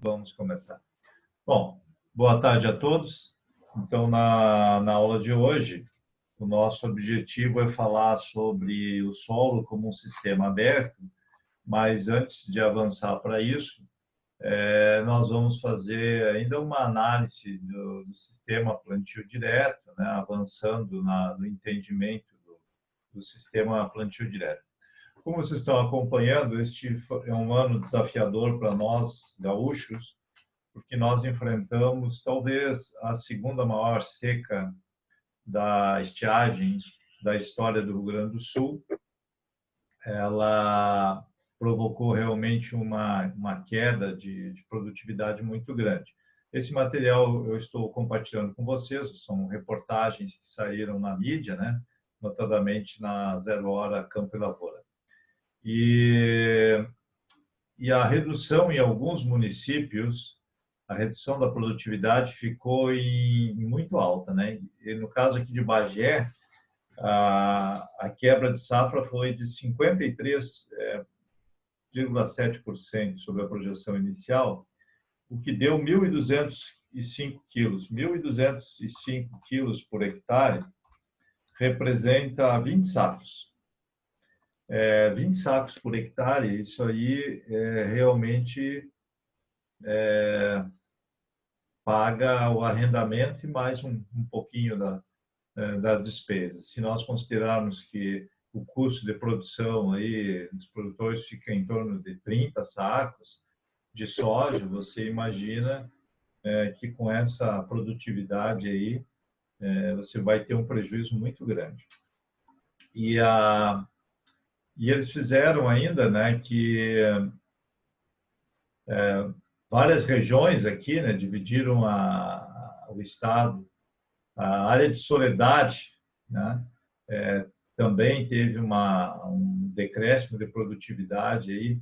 Vamos começar. Bom, boa tarde a todos. Então, na aula de hoje, o nosso objetivo é falar sobre o solo como um sistema aberto, mas antes de avançar para isso, nós vamos fazer ainda uma análise do sistema plantio direto, né, avançando no entendimento do sistema plantio direto. Como vocês estão acompanhando, este é um ano desafiador para nós, gaúchos, porque nós enfrentamos talvez a segunda maior seca da estiagem da história do Rio Grande do Sul. Ela provocou realmente uma queda de produtividade muito grande. Esse material eu estou compartilhando com vocês, são reportagens que saíram na mídia, né? Notadamente na Zero Hora Campo e Lavoura. E a redução em alguns municípios, a redução da produtividade ficou muito alta, né? E no caso aqui de Bagé, a quebra de safra foi de 53,7% sobre a projeção inicial, o que deu 1.205 quilos. 1.205 quilos por hectare representa 20 sacos. 20 sacos por hectare, isso aí realmente paga o arrendamento e mais um pouquinho das despesas. Se nós considerarmos que o custo de produção aí dos produtores fica em torno de 30 sacos de soja, você imagina que com essa produtividade aí você vai ter um prejuízo muito grande. E eles fizeram ainda, né, que várias regiões aqui, né, dividiram o estado. A área de Soledade, né, também teve um decréscimo de produtividade aí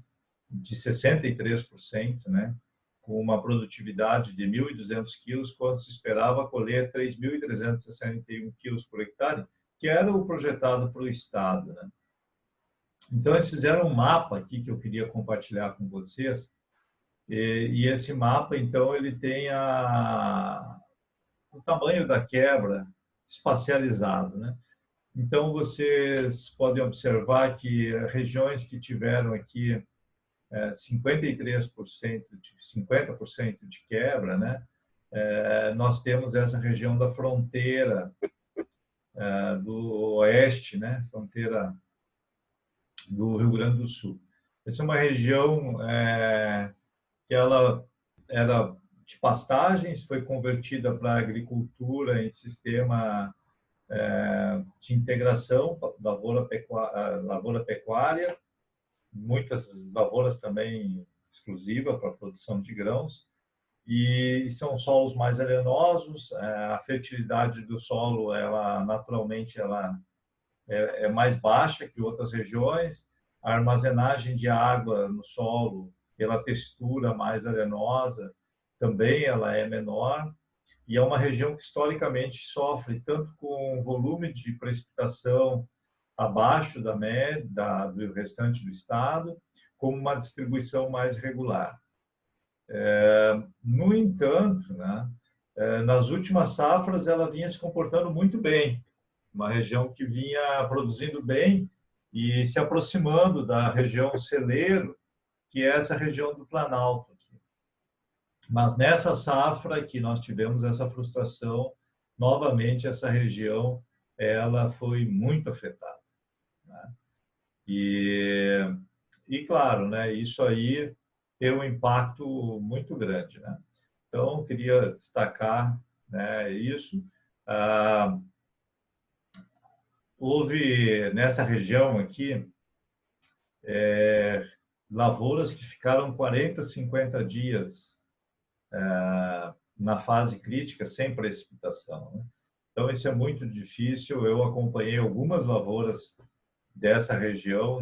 de 63%, né, com uma produtividade de 1.200 quilos, quando se esperava colher 3.361 quilos por hectare, que era o projetado para o estado, né? Então, eles fizeram um mapa aqui que eu queria compartilhar com vocês, e esse mapa, então, ele tem o tamanho da quebra espacializado, né? Então, vocês podem observar que regiões que tiveram aqui 50% de quebra, né? Nós temos essa região da fronteira do oeste, né? Fronteira do Rio Grande do Sul. Essa é uma região que ela era de pastagens, foi convertida para a agricultura em sistema de integração, lavoura-pecuária, muitas lavouras também exclusivas para a produção de grãos, e são solos mais arenosos, a fertilidade do solo, ela naturalmente é mais baixa que outras regiões, a armazenagem de água no solo, pela textura mais arenosa, também ela é menor, e é uma região que historicamente sofre tanto com volume de precipitação abaixo da média do restante do estado, como uma distribuição mais regular. No entanto, né, nas últimas safras ela vinha se comportando muito bem, uma região que vinha produzindo bem e se aproximando da região celeiro, que é essa região do Planalto. Mas nessa safra que nós tivemos essa frustração, novamente essa região ela foi muito afetada, né? E claro, né, isso aí tem um impacto muito grande, né? Então, eu queria destacar, né, isso. Houve nessa região aqui lavouras que ficaram 40, 50 dias na fase crítica sem precipitação, né? Então, isso é muito difícil. Eu acompanhei algumas lavouras dessa região,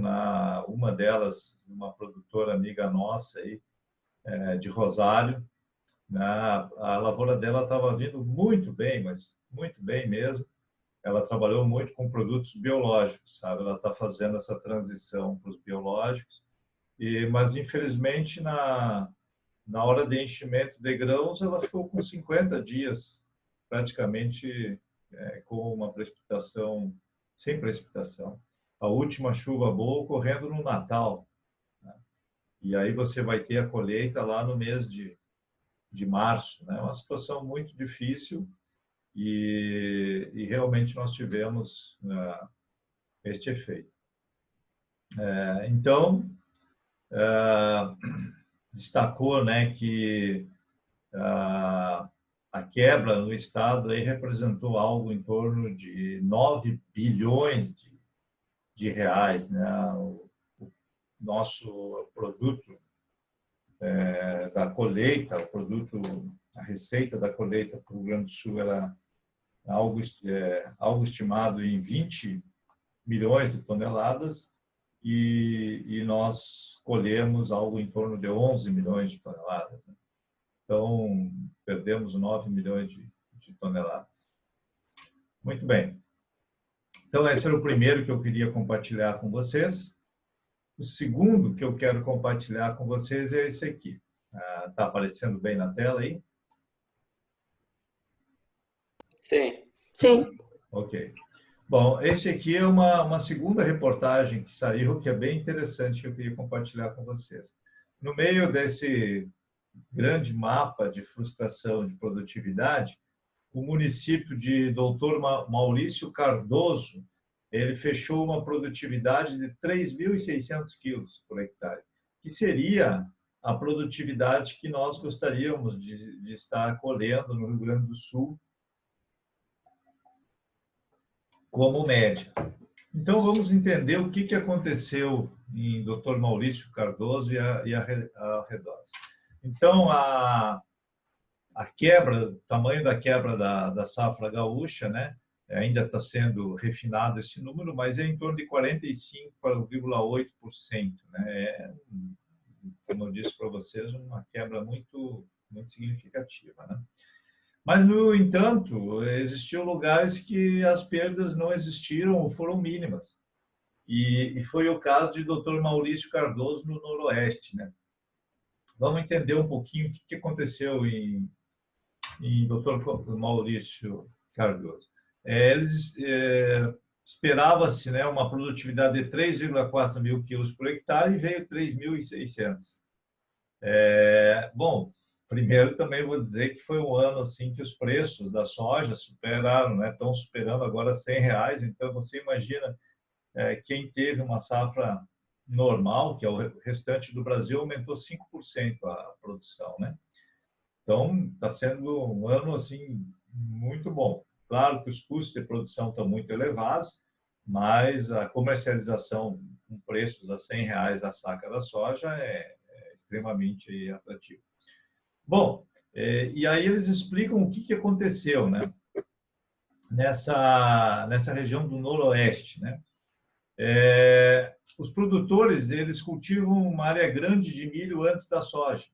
uma delas, uma produtora amiga nossa aí, de Rosário, né? A lavoura dela estava vindo muito bem, mas muito bem mesmo. Ela trabalhou muito com produtos biológicos, sabe? Ela está fazendo essa transição para os biológicos, mas infelizmente na hora de enchimento de grãos, ela ficou com 50 dias, praticamente com uma precipitação, sem precipitação. A última chuva boa ocorrendo no Natal, né? E aí você vai ter a colheita lá no mês de março, né? É uma situação muito difícil e realmente nós tivemos este efeito. Então, destacou, né, que a quebra no Estado aí representou algo em torno de 9 bilhões de reais, né? O nosso produto da colheita, o produto, a receita da colheita para o Rio Grande do Sul era algo estimado em 20 milhões de toneladas e nós colhemos algo em torno de 11 milhões de toneladas, né? Então, perdemos 9 milhões de toneladas. Muito bem. Então, esse era o primeiro que eu queria compartilhar com vocês. O segundo que eu quero compartilhar com vocês é esse aqui. Está aparecendo bem na tela aí? Sim. Sim. Ok. Bom, esse aqui é uma segunda reportagem que saiu, que é bem interessante, que eu queria compartilhar com vocês. No meio desse grande mapa de frustração de produtividade, o município de Doutor Maurício Cardoso, ele fechou uma produtividade de 3.600 quilos por hectare, que seria a produtividade que nós gostaríamos de estar colhendo no Rio Grande do Sul como média. Então, vamos entender o que aconteceu em Doutor Maurício Cardoso e arredores. Então, a quebra, o tamanho da quebra da safra gaúcha, né? Ainda está sendo refinado esse número, mas é em torno de 45,8%, né? Como eu disse para vocês, uma quebra muito, muito significativa, né? Mas, no entanto, existiam lugares que as perdas não existiram ou foram mínimas. E foi o caso de Dr. Maurício Cardoso no Noroeste, né? Vamos entender um pouquinho o que aconteceu em Dr. Maurício Cardoso. Esperava-se, né, uma produtividade de 3,4 mil quilos por hectare e veio 3.600. Bom, primeiro também vou dizer que foi um ano assim que os preços da soja superaram, né? Estão superando agora R$100. Então, você imagina quem teve uma safra normal, que é o restante do Brasil, aumentou 5% a produção, né? Então, está sendo um ano assim muito bom. Claro que os custos de produção estão muito elevados, mas a comercialização com preços a R$100 a saca da soja é extremamente atrativo. Bom, e aí eles explicam o que aconteceu, né? Nessa região do Noroeste, né? Os produtores, eles cultivam uma área grande de milho antes da soja.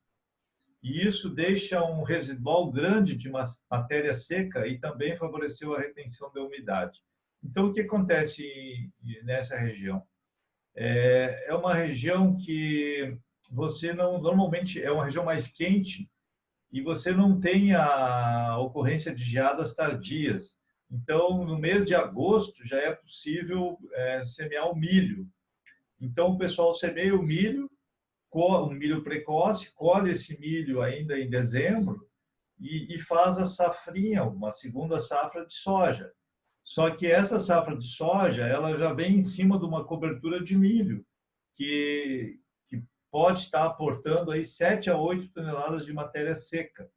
E isso deixa um residual grande de matéria seca e também favoreceu a retenção da umidade. Então, o que acontece nessa região? É uma região que você não... Normalmente, é uma região mais quente e você não tem a ocorrência de geadas tardias. Então, no mês de agosto, já é possível semear o milho. Então, o pessoal semeia o milho, um milho precoce, colhe esse milho ainda em dezembro e faz a safrinha, uma segunda safra de soja. Só que essa safra de soja, ela já vem em cima de uma cobertura de milho, que pode estar aportando aí 7 a 8 toneladas de matéria seca.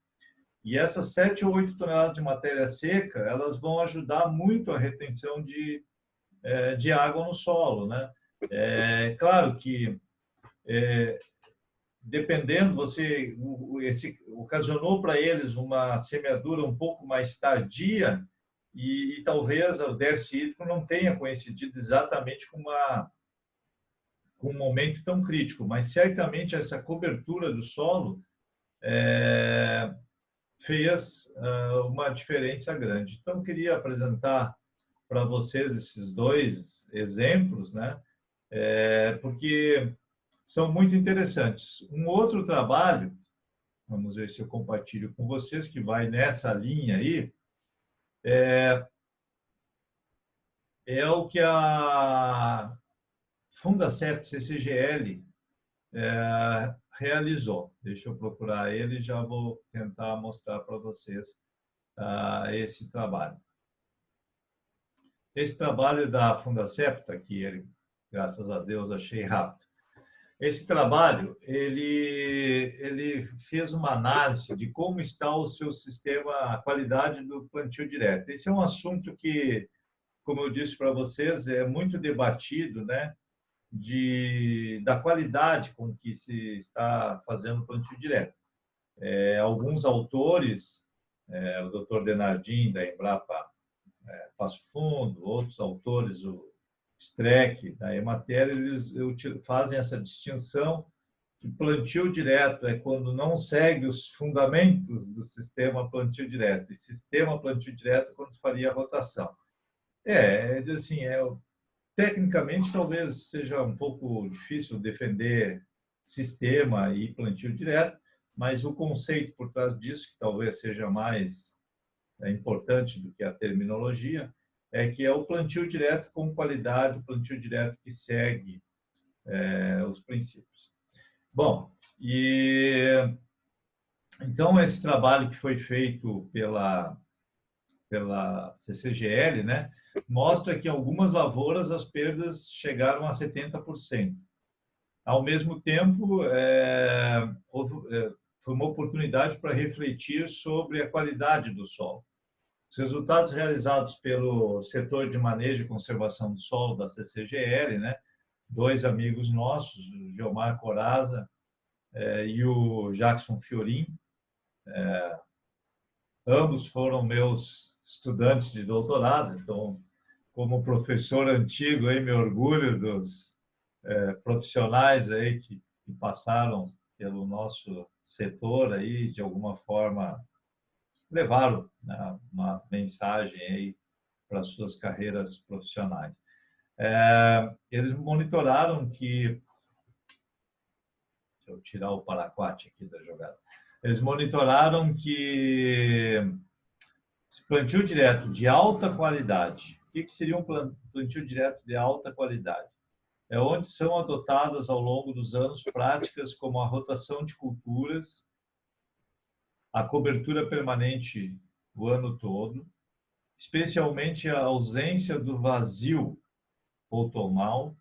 E essas 7 ou 8 toneladas de matéria seca, elas vão ajudar muito a retenção de água no solo, né? Claro que dependendo, ocasionou para eles uma semeadura um pouco mais tardia e talvez o déficit hídrico não tenha coincidido exatamente com um momento tão crítico, mas certamente essa cobertura do solo fez uma diferença grande. Então, eu queria apresentar para vocês esses dois exemplos, né? Porque são muito interessantes. Um outro trabalho vamos ver se eu compartilho com vocês, que vai nessa linha aí, é o que a Fundacept CCGL realizou. Deixa eu procurar ele e já vou tentar mostrar para vocês esse trabalho. Esse trabalho da Fundacept, que ele, graças a Deus, achei rápido. Esse trabalho, ele fez uma análise de como está o seu sistema, a qualidade do plantio direto. Esse é um assunto que, como eu disse para vocês, é muito debatido, né? Da qualidade com que se está fazendo o plantio direto. Alguns autores, o Dr. Denardim, da Embrapa Passo Fundo, outros autores, o Streck, da Emater, eles fazem essa distinção que plantio direto é quando não segue os fundamentos do sistema plantio direto, e sistema plantio direto é quando se faria a rotação. Assim, tecnicamente, talvez seja um pouco difícil defender sistema e plantio direto, mas o conceito por trás disso, que talvez seja mais importante do que a terminologia, é que é o plantio direto com qualidade, o plantio direto que segue os princípios. Bom, então esse trabalho que foi feito pela CCGL, né, mostra que em algumas lavouras as perdas chegaram a 70%. Ao mesmo tempo, foi uma oportunidade para refletir sobre a qualidade do solo. Os resultados realizados pelo setor de manejo e conservação do solo da CCGL, né, dois amigos nossos, o Geomar Coraza e o Jackson Fiorin, ambos foram meus estudantes de doutorado, então, como professor antigo, aí, me orgulho dos profissionais aí que passaram pelo nosso setor aí, de alguma forma levaram, né, uma mensagem aí para as suas carreiras profissionais. Eles monitoraram que... Deixa eu tirar o paraquat aqui da jogada. Eles monitoraram que plantio direto de alta qualidade. O que seria um plantio direto de alta qualidade? É onde são adotadas ao longo dos anos práticas como a rotação de culturas, a cobertura permanente o ano todo, especialmente a ausência do vazio outonal,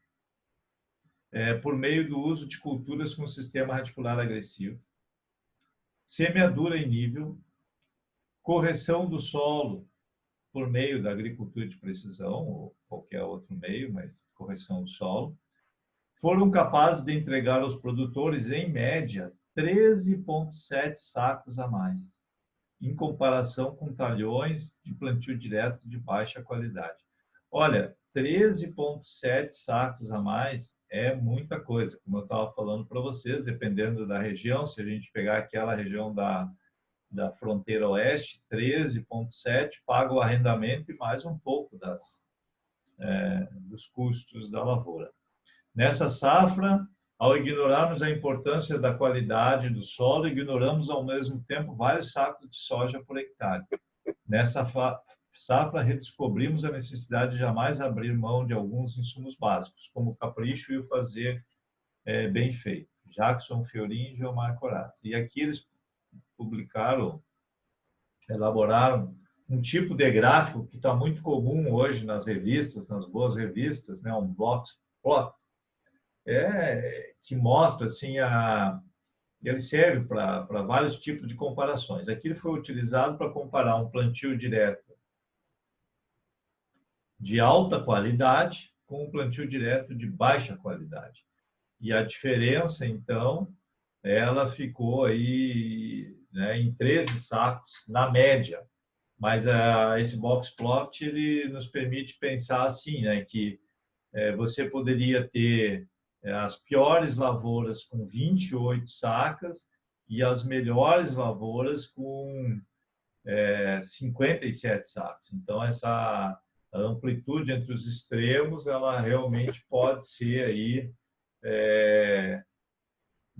por meio do uso de culturas com sistema radicular agressivo, semeadura em nível, correção do solo por meio da agricultura de precisão, ou qualquer outro meio, mas correção do solo, foram capazes de entregar aos produtores, em média, 13,7 sacos a mais, em comparação com talhões de plantio direto de baixa qualidade. Olha, 13,7 sacos a mais é muita coisa, como eu estava falando para vocês, dependendo da região, se a gente pegar aquela região da fronteira oeste, 13,7 paga o arrendamento e mais um pouco dos custos da lavoura. Nessa safra, ao ignorarmos a importância da qualidade do solo, ignoramos ao mesmo tempo vários sacos de soja por hectare. Nessa safra, redescobrimos a necessidade de jamais abrir mão de alguns insumos básicos, como o capricho e o fazer bem feito. Jackson Fiorin e Geomar Corazza. E aqui eles elaboraram um tipo de gráfico que está muito comum hoje nas revistas, nas boas revistas, né? Um box plot, que mostra assim ele serve para vários tipos de comparações. Aqui ele foi utilizado para comparar um plantio direto de alta qualidade com um plantio direto de baixa qualidade. E a diferença, então, ela ficou aí, né, em 13 sacos, na média. Mas esse box plot ele nos permite pensar assim, né, que você poderia ter as piores lavouras com 28 sacas e as melhores lavouras com 57 sacos. Então, essa amplitude entre os extremos, ela realmente pode ser aí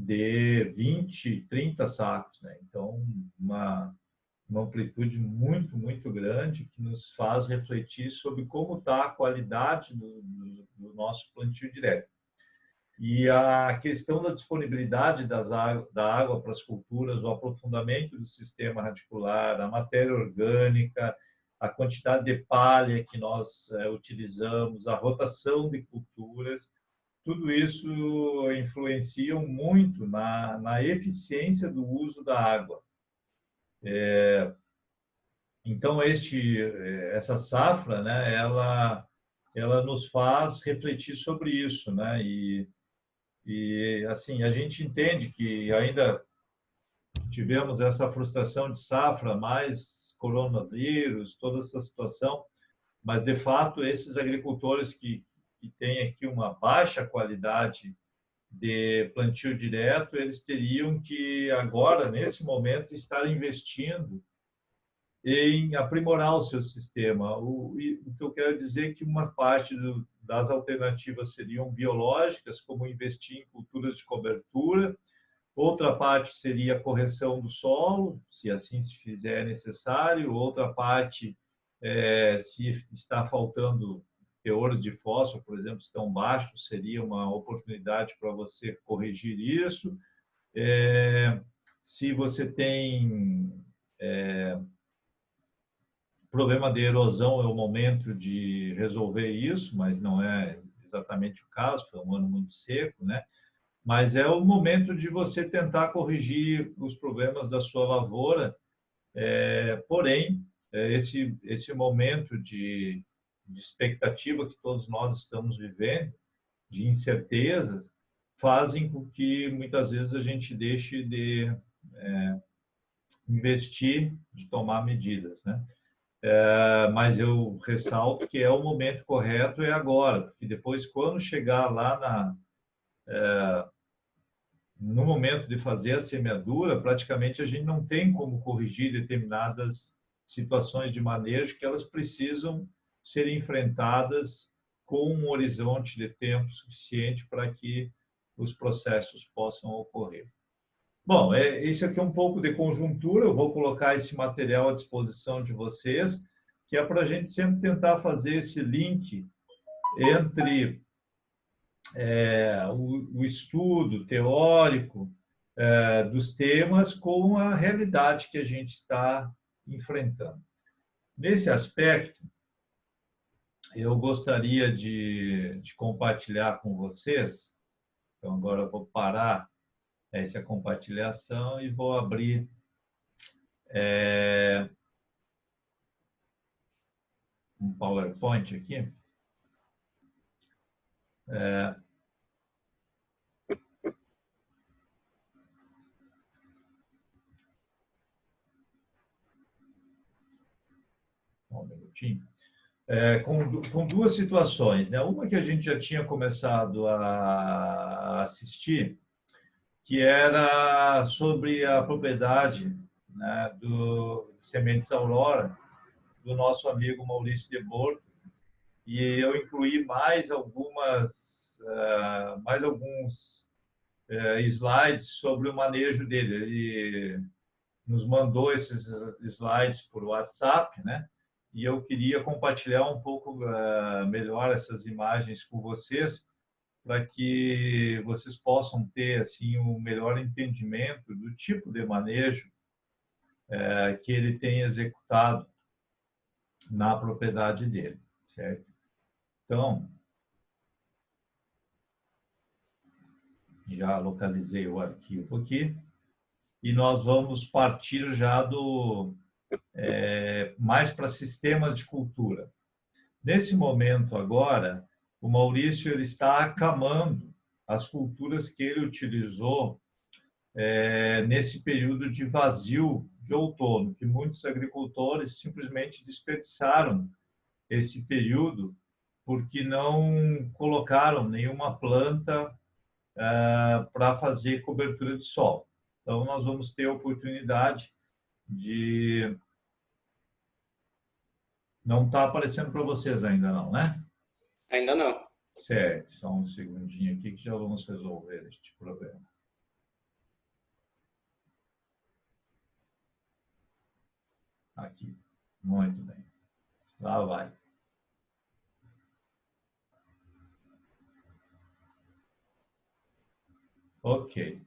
de 20, 30 sacos, né? Então, uma amplitude muito, muito grande que nos faz refletir sobre como está a qualidade do nosso plantio direto. E a questão da disponibilidade da água para as culturas, o aprofundamento do sistema radicular, a matéria orgânica, a quantidade de palha que nós utilizamos, a rotação de culturas, tudo isso influencia muito na eficiência do uso da água. Então, essa safra, né, ela nos faz refletir sobre isso, né? E assim, a gente entende que ainda tivemos essa frustração de safra, mais coronavírus, toda essa situação, mas de fato esses agricultores que têm aqui uma baixa qualidade de plantio direto, eles teriam que agora, nesse momento, estar investindo em aprimorar o seu sistema. O que eu quero dizer é que uma parte das alternativas seriam biológicas, como investir em culturas de cobertura, outra parte seria a correção do solo, se assim se fizer necessário, outra parte, se está faltando teores de fósforo, por exemplo, estão baixos, seria uma oportunidade para você corrigir isso. Se você tem problema de erosão, é o momento de resolver isso, mas não é exatamente o caso, foi um ano muito seco, né? Mas é o momento de você tentar corrigir os problemas da sua lavoura, porém, esse momento de expectativa que todos nós estamos vivendo, de incertezas, fazem com que muitas vezes a gente deixe de investir, de tomar medidas, né? Mas eu ressalto que é o momento correto, é agora, porque depois, quando chegar lá no momento de fazer a semeadura, praticamente a gente não tem como corrigir determinadas situações de manejo que elas precisam ser enfrentadas com um horizonte de tempo suficiente para que os processos possam ocorrer. Bom, isso aqui é um pouco de conjuntura, eu vou colocar esse material à disposição de vocês, que é para a gente sempre tentar fazer esse link entre o estudo teórico dos temas com a realidade que a gente está enfrentando. Nesse aspecto, eu gostaria de compartilhar com vocês, então agora eu vou parar essa compartilhação e vou abrir um PowerPoint aqui. Um minutinho. Com duas situações, né? Uma que a gente já tinha começado a assistir, que era sobre a propriedade, né, do Sementes Aurora, do nosso amigo Maurício de Borto, e eu incluí mais alguns slides sobre o manejo dele. Ele nos mandou esses slides por WhatsApp, né? E eu queria compartilhar um pouco melhor essas imagens com vocês, para que vocês possam ter assim um melhor entendimento do tipo de manejo que ele tem executado na propriedade dele, certo? Então, já localizei o arquivo aqui e nós vamos partir já mais para sistemas de cultura. Nesse momento agora, o Maurício ele está acamando as culturas que ele utilizou nesse período de vazio de outono, que muitos agricultores simplesmente desperdiçaram esse período porque não colocaram nenhuma planta para fazer cobertura de solo. Então, nós vamos ter a oportunidade de... Não está aparecendo para vocês ainda não, né? Ainda não. Certo, só um segundinho aqui que já vamos resolver este problema. Aqui. Muito bem. Lá vai. Ok.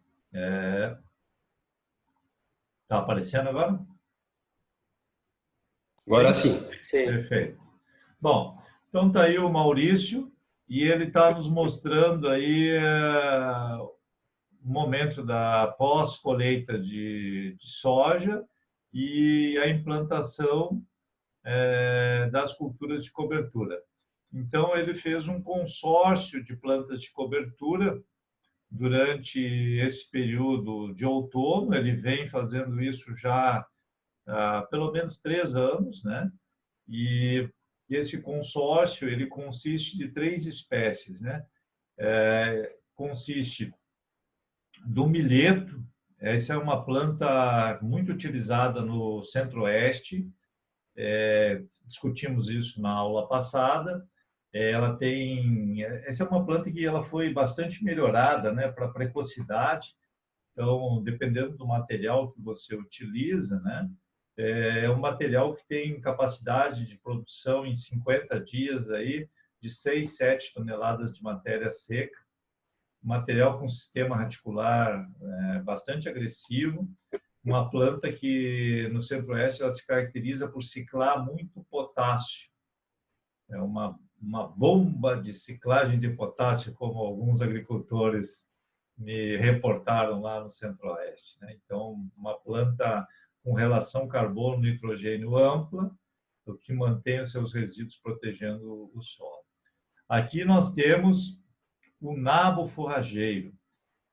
Está aparecendo agora? Agora sim. Sim. Perfeito. Bom, então está aí o Maurício e ele está nos mostrando aí o momento da pós-colheita de soja e a implantação das culturas de cobertura. Então, ele fez um consórcio de plantas de cobertura durante esse período de outono. Ele vem fazendo isso já há pelo menos 3 anos, né? E esse consórcio ele consiste de 3 espécies, né? Consiste do milheto. Essa é uma planta muito utilizada no Centro-Oeste. Discutimos isso na aula passada. Essa é uma planta que ela foi bastante melhorada, né, para precocidade. Então, dependendo do material que você utiliza, né, é um material que tem capacidade de produção em 50 dias aí de 6, 7 toneladas de matéria seca. Material com sistema radicular bastante agressivo, uma planta que no Centro-Oeste ela se caracteriza por ciclar muito potássio. É uma bomba de ciclagem de potássio, como alguns agricultores me reportaram lá no Centro-Oeste, né? Então, uma planta com relação carbono-nitrogênio ampla, o que mantém os seus resíduos protegendo o solo. Aqui nós temos o nabo forrageiro.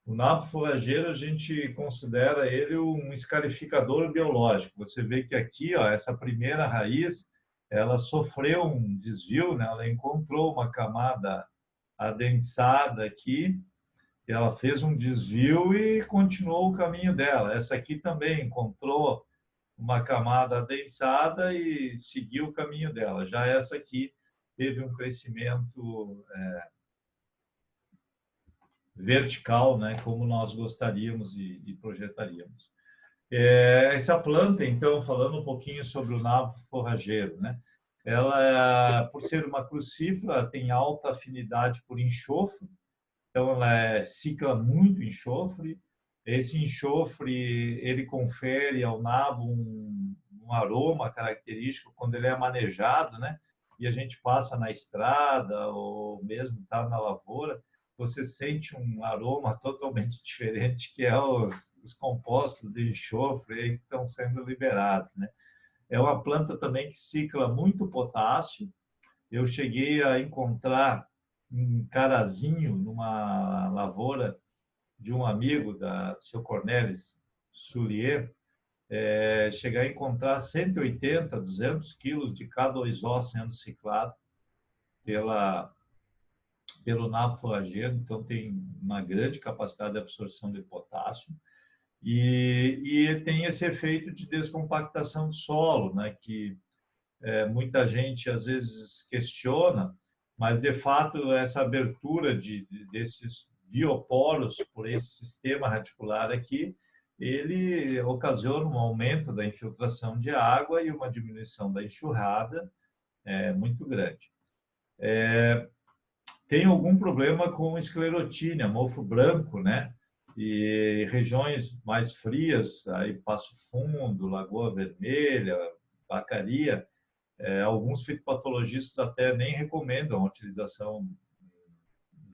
O nabo forrageiro, a gente considera ele um escarificador biológico. Você vê que aqui, ó, essa primeira raiz, ela sofreu um desvio, né? Ela encontrou uma camada adensada aqui, ela fez um desvio e continuou o caminho dela. Essa aqui também encontrou uma camada adensada e seguiu o caminho dela. Já essa aqui teve um crescimento vertical, né, como nós gostaríamos e projetaríamos. Essa planta, então, falando um pouquinho sobre o nabo forrageiro, né, ela, por ser uma crucífera, tem alta afinidade por enxofre, então ela cicla muito enxofre. Esse enxofre, ele confere ao nabo um aroma característico quando ele é manejado, né, e a gente passa na estrada ou mesmo está na lavoura, você sente um aroma totalmente diferente, que é os compostos de enxofre aí que estão sendo liberados, né? É uma planta também que cicla muito potássio. Eu cheguei a encontrar um carazinho numa lavoura de um amigo, do seu Cornelis Soulier, chegar a encontrar 180, 200 quilos de K2O sendo ciclado pelo nabo forrageiro, então tem uma grande capacidade de absorção de potássio e tem esse efeito de descompactação do solo, né, que muita gente às vezes questiona, mas de fato essa abertura desses bioporos por esse sistema radicular aqui, ele ocasiona um aumento da infiltração de água e uma diminuição da enxurrada muito grande. Tem algum problema com esclerotínia, mofo branco, né? E regiões mais frias, aí Passo Fundo, Lagoa Vermelha, Vacaria, alguns fitopatologistas até nem recomendam a utilização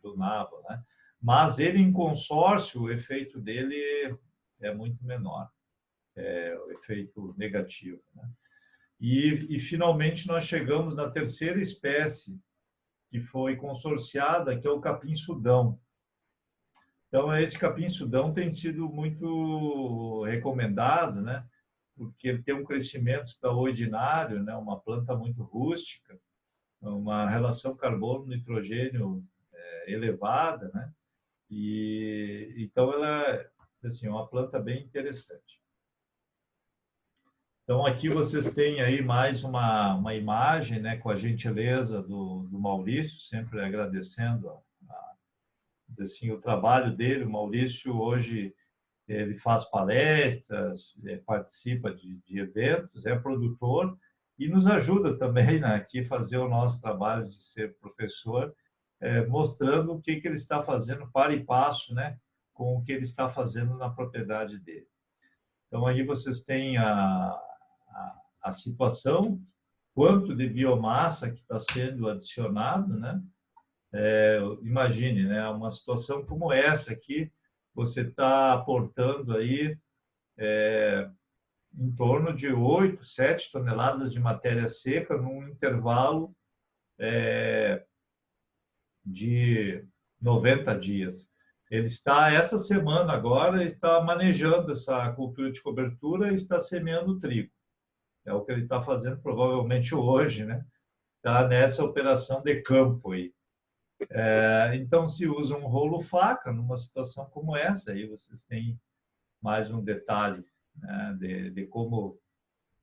do nabo, né? Mas ele em consórcio, o efeito dele é muito menor, o efeito negativo, né? E finalmente nós chegamos na terceira espécie que foi consorciada, que é o capim-sudão. Então, esse capim-sudão tem sido muito recomendado, né? Porque ele tem um crescimento extraordinário, né? Uma planta muito rústica, uma relação carbono-nitrogênio elevada, né? E então ela é assim, uma planta bem interessante. Então, aqui vocês têm aí mais uma imagem, né, com a gentileza do Maurício, sempre agradecendo assim, o trabalho dele. O Maurício hoje ele faz palestras, participa de eventos, é produtor e nos ajuda também, né, aqui a fazer o nosso trabalho de ser professor, mostrando o que ele está fazendo para e passo, né, com o que ele está fazendo na propriedade dele. Então, aí vocês têm a situação, quanto de biomassa que está sendo adicionado, né? Imagine, né, uma situação como essa aqui, você está aportando aí em torno de 8, 7 toneladas de matéria seca num intervalo de 90 dias. Ele está, essa semana agora, está manejando essa cultura de cobertura e está semeando trigo. É o que ele está fazendo provavelmente hoje, né? Está nessa operação de campo aí. Então, se usa um rolo faca numa situação como essa, aí vocês têm mais um detalhe, né, de como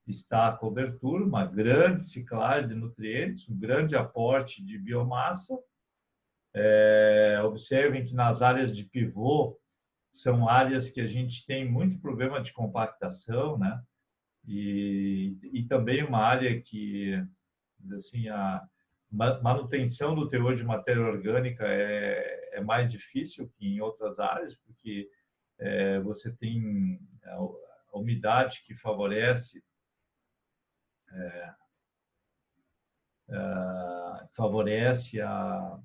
está a cobertura, uma grande ciclagem de nutrientes, um grande aporte de biomassa. Observem que nas áreas de pivô são áreas que a gente tem muito problema de compactação, né? E também uma área que, assim, a manutenção do teor de matéria orgânica é mais difícil que em outras áreas, porque você tem a umidade que favorece a,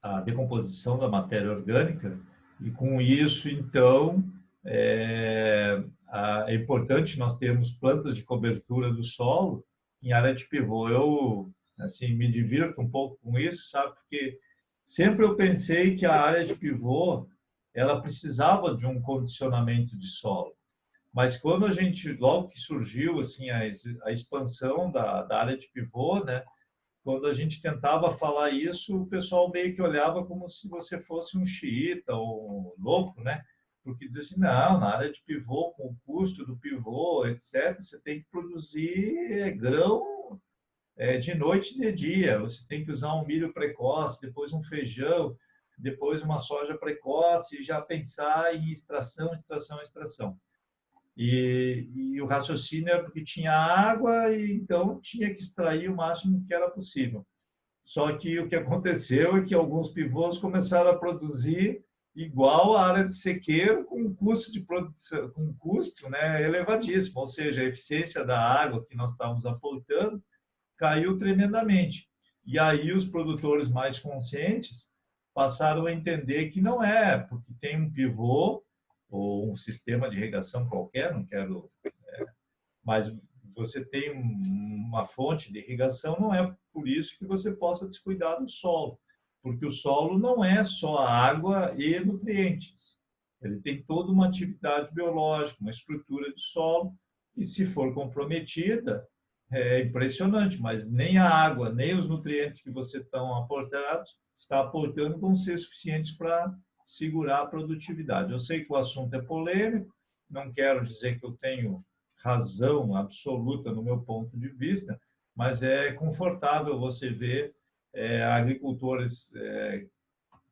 a decomposição da matéria orgânica, e com isso, então, é importante nós termos plantas de cobertura do solo em área de pivô. Eu, assim, me divirto um pouco com isso, sabe? Porque sempre eu pensei que a área de pivô ela precisava de um condicionamento de solo. Mas quando a gente, logo que surgiu assim a expansão da área de pivô, né? Quando a gente tentava falar isso, o pessoal meio que olhava como se você fosse um xiita ou um louco, né? Porque dizia assim, não, na área de pivô, com o custo do pivô, etc., você tem que produzir grão de noite e de dia. Você tem que usar um milho precoce, depois um feijão, depois uma soja precoce e já pensar em extração, extração, extração. E o raciocínio era porque tinha água e então tinha que extrair o máximo que era possível. Só que o que aconteceu é que alguns pivôs começaram a produzir igual a área de sequeiro com um custo de produção, com um custo, né, elevadíssimo, ou seja, a eficiência da água que nós estávamos aportando caiu tremendamente. E aí os produtores mais conscientes passaram a entender que não é, porque tem um pivô ou um sistema de irrigação qualquer, não quero, mas você tem uma fonte de irrigação, não é por isso que você possa descuidar do solo, porque o solo não é só água e nutrientes. Ele tem toda uma atividade biológica, uma estrutura de solo, e se for comprometida, é impressionante, mas nem a água, nem os nutrientes que você está aportando vão ser suficientes para segurar a produtividade. Eu sei que o assunto é polêmico, não quero dizer que eu tenho razão absoluta no meu ponto de vista, mas é confortável você ver agricultores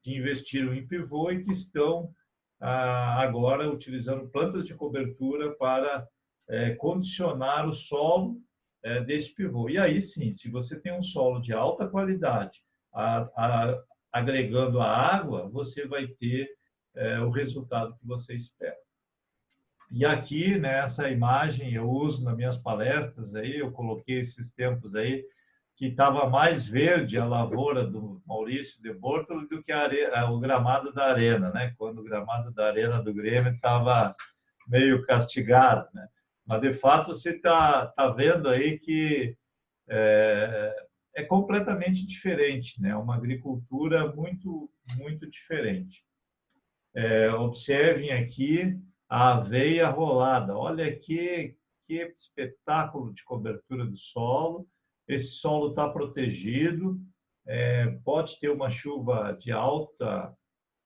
que investiram em pivô e que estão agora utilizando plantas de cobertura para condicionar o solo deste pivô. E aí sim, se você tem um solo de alta qualidade, agregando a água, você vai ter o resultado que você espera. E aqui, nessa imagem, eu uso nas minhas palestras, aí, eu coloquei esses tempos aí, que estava mais verde a lavoura do Maurício de Bortolo do que o gramado da Arena, né? Quando o gramado da Arena do Grêmio estava meio castigado, né? Mas, de fato, você está vendo aí que é completamente diferente, né? Uma agricultura muito, muito diferente. Observem aqui a aveia rolada. Olha que espetáculo de cobertura do solo. Esse solo está protegido, pode ter uma chuva de alta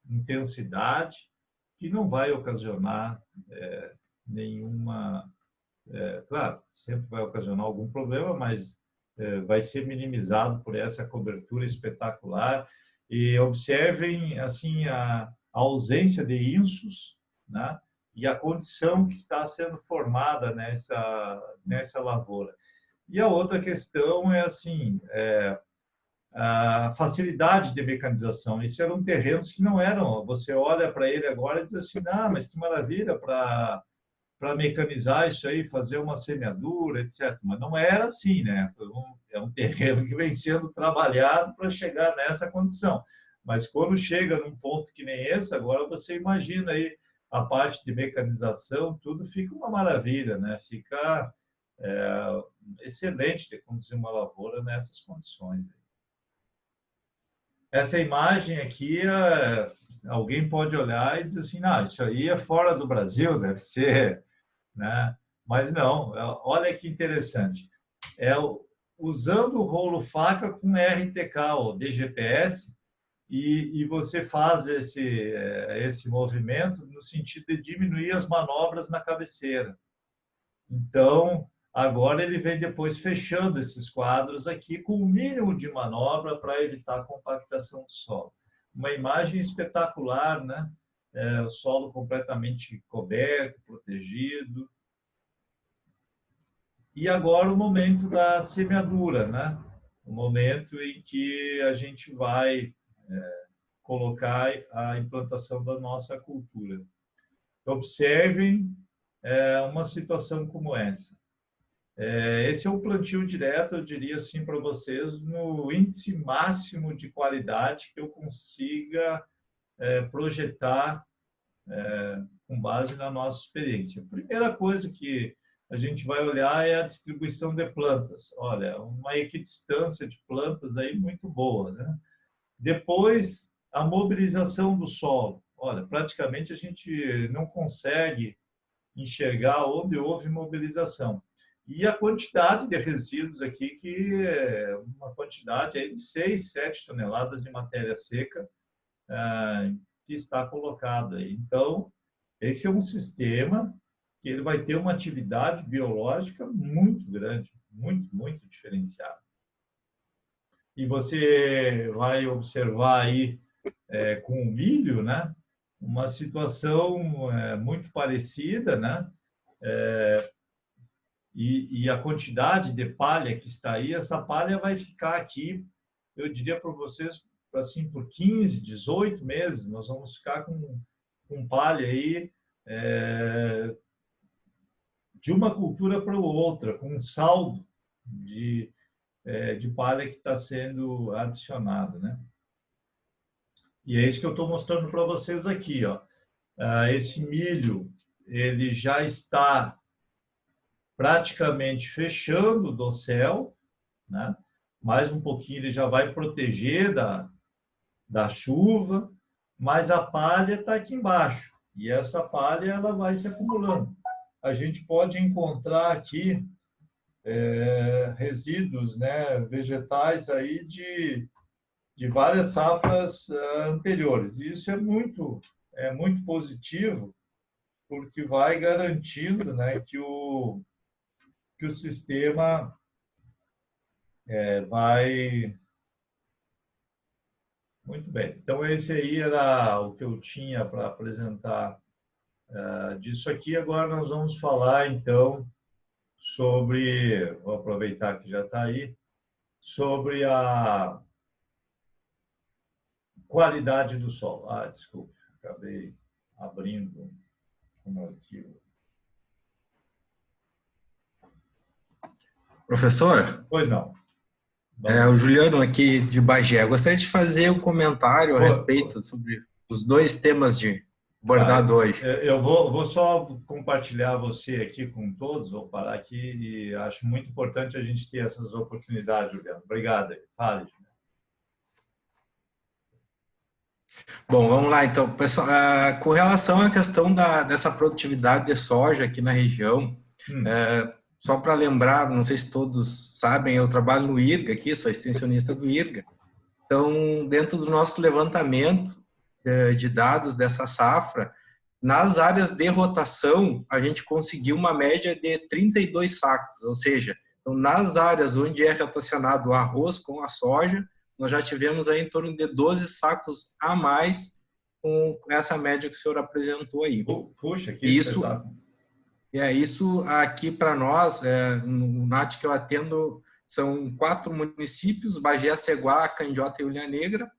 intensidade, que não vai ocasionar nenhuma... claro, sempre vai ocasionar algum problema, mas vai ser minimizado por essa cobertura espetacular. E observem assim a ausência de insos, né? E a condição que está sendo formada nessa lavoura. E a outra questão é assim, a facilidade de mecanização. Isso eram terrenos que não eram. Você olha para ele agora e diz assim, ah, mas que maravilha para mecanizar isso aí, fazer uma semeadura, etc. Mas não era assim, né? É um terreno que vem sendo trabalhado para chegar nessa condição. Mas quando chega num ponto que nem esse, agora você imagina aí a parte de mecanização, tudo fica uma maravilha, né? Fica excelente de conduzir uma lavoura nessas condições. Essa imagem aqui, alguém pode olhar e dizer assim, não, isso aí é fora do Brasil, deve ser, né? Mas não, olha que interessante. Usando o rolo faca com RTK, ou DGPS, e você faz esse movimento no sentido de diminuir as manobras na cabeceira. Então, agora ele vem depois fechando esses quadros aqui com o mínimo de manobra para evitar a compactação do solo. Uma imagem espetacular, né? O solo completamente coberto, protegido. E agora o momento da semeadura, né? O momento em que a gente vai colocar a implantação da nossa cultura. Observem uma situação como essa. Esse é o plantio direto, eu diria assim para vocês, no índice máximo de qualidade que eu consiga projetar com base na nossa experiência. A primeira coisa que a gente vai olhar é a distribuição de plantas. Olha, uma equidistância de plantas aí muito boa, né? Depois, a mobilização do solo. Olha, praticamente a gente não consegue enxergar onde houve mobilização. E a quantidade de resíduos aqui, que é uma quantidade aí de 6, 7 toneladas de matéria seca que está colocada aí. Então, esse é um sistema que ele vai ter uma atividade biológica muito grande, muito, muito diferenciada. E você vai observar aí com o milho, né? Uma situação muito parecida, né? E a quantidade de palha que está aí, essa palha vai ficar aqui, eu diria para vocês, assim, por 15, 18 meses, nós vamos ficar com palha aí de uma cultura para outra, com um saldo de palha que está sendo adicionado, né? E é isso que eu estou mostrando para vocês aqui, ó. Esse milho, ele já está praticamente fechando o dossel, né? Mais um pouquinho ele já vai proteger da chuva, mas a palha está aqui embaixo, e essa palha ela vai se acumulando. A gente pode encontrar aqui resíduos, né, vegetais aí de várias safras anteriores. E isso é muito positivo, porque vai garantindo, né, que o sistema vai... Muito bem. Então, esse aí era o que eu tinha para apresentar disso aqui. Agora nós vamos falar, então, sobre... Vou aproveitar que já está aí. Sobre a qualidade do solo. Desculpe, acabei abrindo um arquivo. Professor? Pois não. O Juliano aqui de Bagé. Eu gostaria de fazer um comentário a respeito sobre os dois temas de abordado hoje. Eu vou só compartilhar você aqui com todos, vou parar aqui, e acho muito importante a gente ter essas oportunidades, Juliano. Obrigado. Fale, Juliano. Bom, vamos lá então. Pessoal, com relação à questão dessa produtividade de soja aqui na região, só para lembrar, não sei se todos sabem, eu trabalho no IRGA aqui, sou extensionista do IRGA. Então, dentro do nosso levantamento de dados dessa safra, nas áreas de rotação, a gente conseguiu uma média de 32 sacos, ou seja, então, nas áreas onde é rotacionado o arroz com a soja, nós já tivemos aí em torno de 12 sacos a mais com essa média que o senhor apresentou aí. Puxa, que espetáculo. Isso aqui para nós, no NAT que eu atendo, são 4 municípios, Bagé, Ceguá, Candiota e Ilha Negra.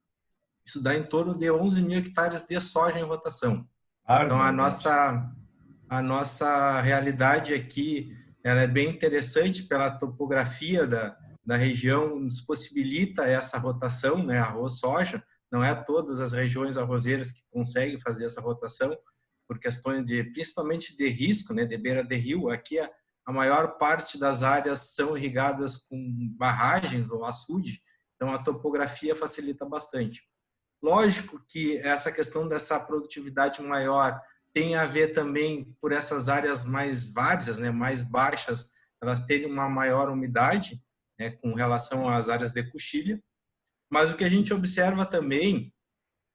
Isso dá em torno de 11 mil hectares de soja em rotação. Então, a nossa realidade aqui, ela é bem interessante pela topografia da região, nos possibilita essa rotação, né, arroz-soja. Não é todas as regiões arrozeiras que conseguem fazer essa rotação, por questões principalmente de risco, né, de beira de rio. Aqui a maior parte das áreas são irrigadas com barragens ou açude, então a topografia facilita bastante. Lógico que essa questão dessa produtividade maior tem a ver também por essas áreas mais várzeas, né, mais baixas, elas terem uma maior umidade, né, com relação às áreas de coxilha. Mas o que a gente observa também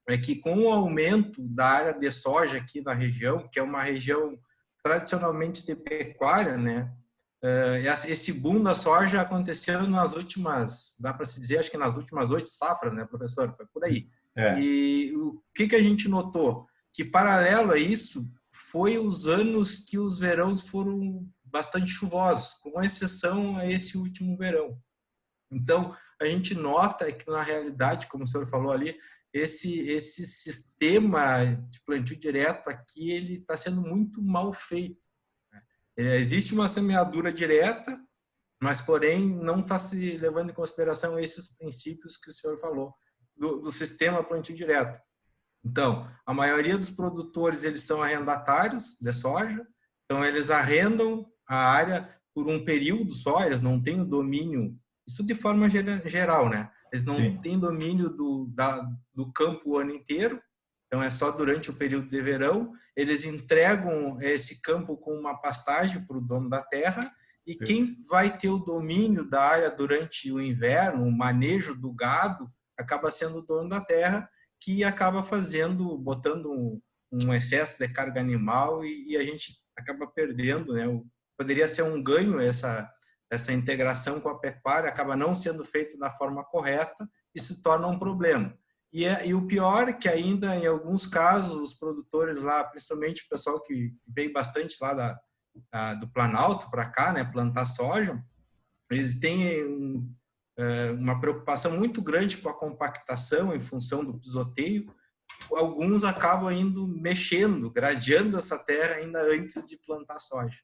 é que com o aumento da área de soja aqui na região, que é uma região tradicionalmente de pecuária, né, esse boom da soja aconteceu nas últimas, dá para se dizer, acho que nas últimas 8 safras, né, professor? Foi por aí. E o que a gente notou? Que paralelo a isso foi os anos que os verões foram bastante chuvosos, com exceção a esse último verão. Então, a gente nota que na realidade, como o senhor falou ali, esse sistema de plantio direto aqui, ele está sendo muito mal feito. Existe uma semeadura direta, mas porém não está se levando em consideração esses princípios que o senhor falou do sistema plantio direto. Então, a maioria dos produtores, eles são arrendatários de soja, então eles arrendam a área por um período só, eles não têm o domínio, isso de forma geral, né? Eles não têm domínio do campo o ano inteiro, então é só durante o período de verão. Eles entregam esse campo com uma pastagem para o dono da terra, e quem vai ter o domínio da área durante o inverno, o manejo do gado, acaba sendo o dono da terra, que acaba botando um excesso de carga animal, e a gente acaba perdendo, né? Poderia ser um ganho essa integração com a pecuária, acaba não sendo feito da forma correta e se torna um problema. E o pior é que ainda, em alguns casos, os produtores lá, principalmente o pessoal que veio bastante lá do Planalto para cá, né, plantar soja, eles têm uma preocupação muito grande com a compactação em função do pisoteio. Alguns acabam indo mexendo, gradeando essa terra ainda antes de plantar soja.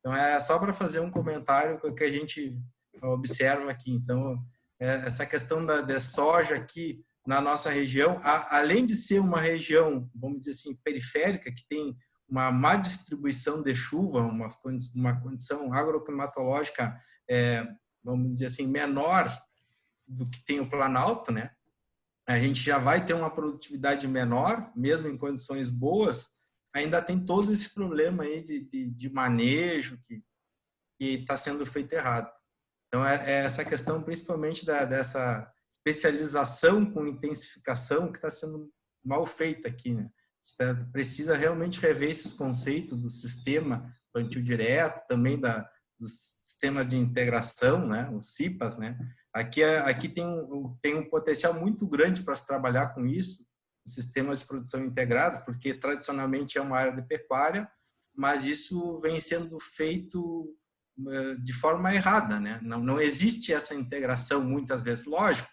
Então, é só para fazer um comentário que a gente observa aqui. Então, essa questão da soja aqui na nossa região, além de ser uma região, vamos dizer assim, periférica, que tem uma má distribuição de chuva, uma condição agroclimatológica, vamos dizer assim, menor do que tem o Planalto, né? A gente já vai ter uma produtividade menor, mesmo em condições boas, ainda tem todo esse problema aí de manejo que está sendo feito errado. Então, essa questão principalmente dessa especialização com intensificação que está sendo mal feita aqui, né? Precisa realmente rever esses conceitos do sistema plantio direto, também dos sistemas de integração, né? Os CIPAs, né? Aqui tem um potencial muito grande para se trabalhar com isso, sistemas de produção integrados, porque tradicionalmente é uma área de pecuária, mas isso vem sendo feito de forma errada, né? Não existe essa integração muitas vezes. Lógico,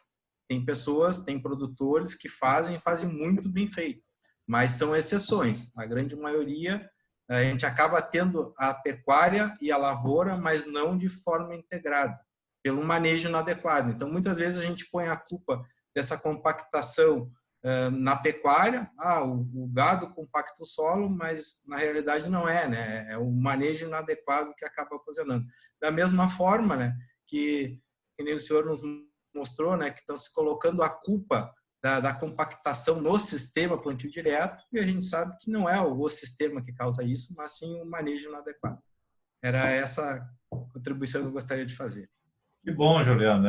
tem produtores que fazem muito bem feito, mas são exceções. A grande maioria, a gente acaba tendo a pecuária e a lavoura, mas não de forma integrada, pelo manejo inadequado. Então, muitas vezes a gente põe a culpa dessa compactação na pecuária, o gado compacta o solo, mas na realidade não é, né? É o manejo inadequado que acaba ocasionando. Da mesma forma, né, que nem o senhor nos mostrou, né, que estão se colocando a culpa da compactação no sistema plantio direto, e a gente sabe que não é o sistema que causa isso, mas sim o manejo inadequado. Era essa contribuição que eu gostaria de fazer. Que bom, Juliano.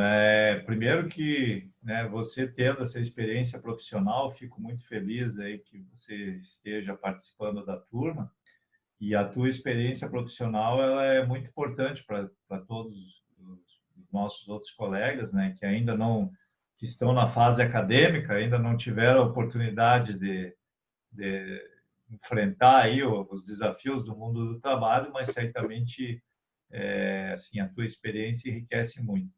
Primeiro que, né, você tendo essa experiência profissional, fico muito feliz aí que você esteja participando da turma, e a tua experiência profissional ela é muito importante para todos os nossos outros colegas, né, que ainda não que estão na fase acadêmica, ainda não tiveram a oportunidade de enfrentar aí os desafios do mundo do trabalho, mas certamente assim, a tua experiência enriquece muito.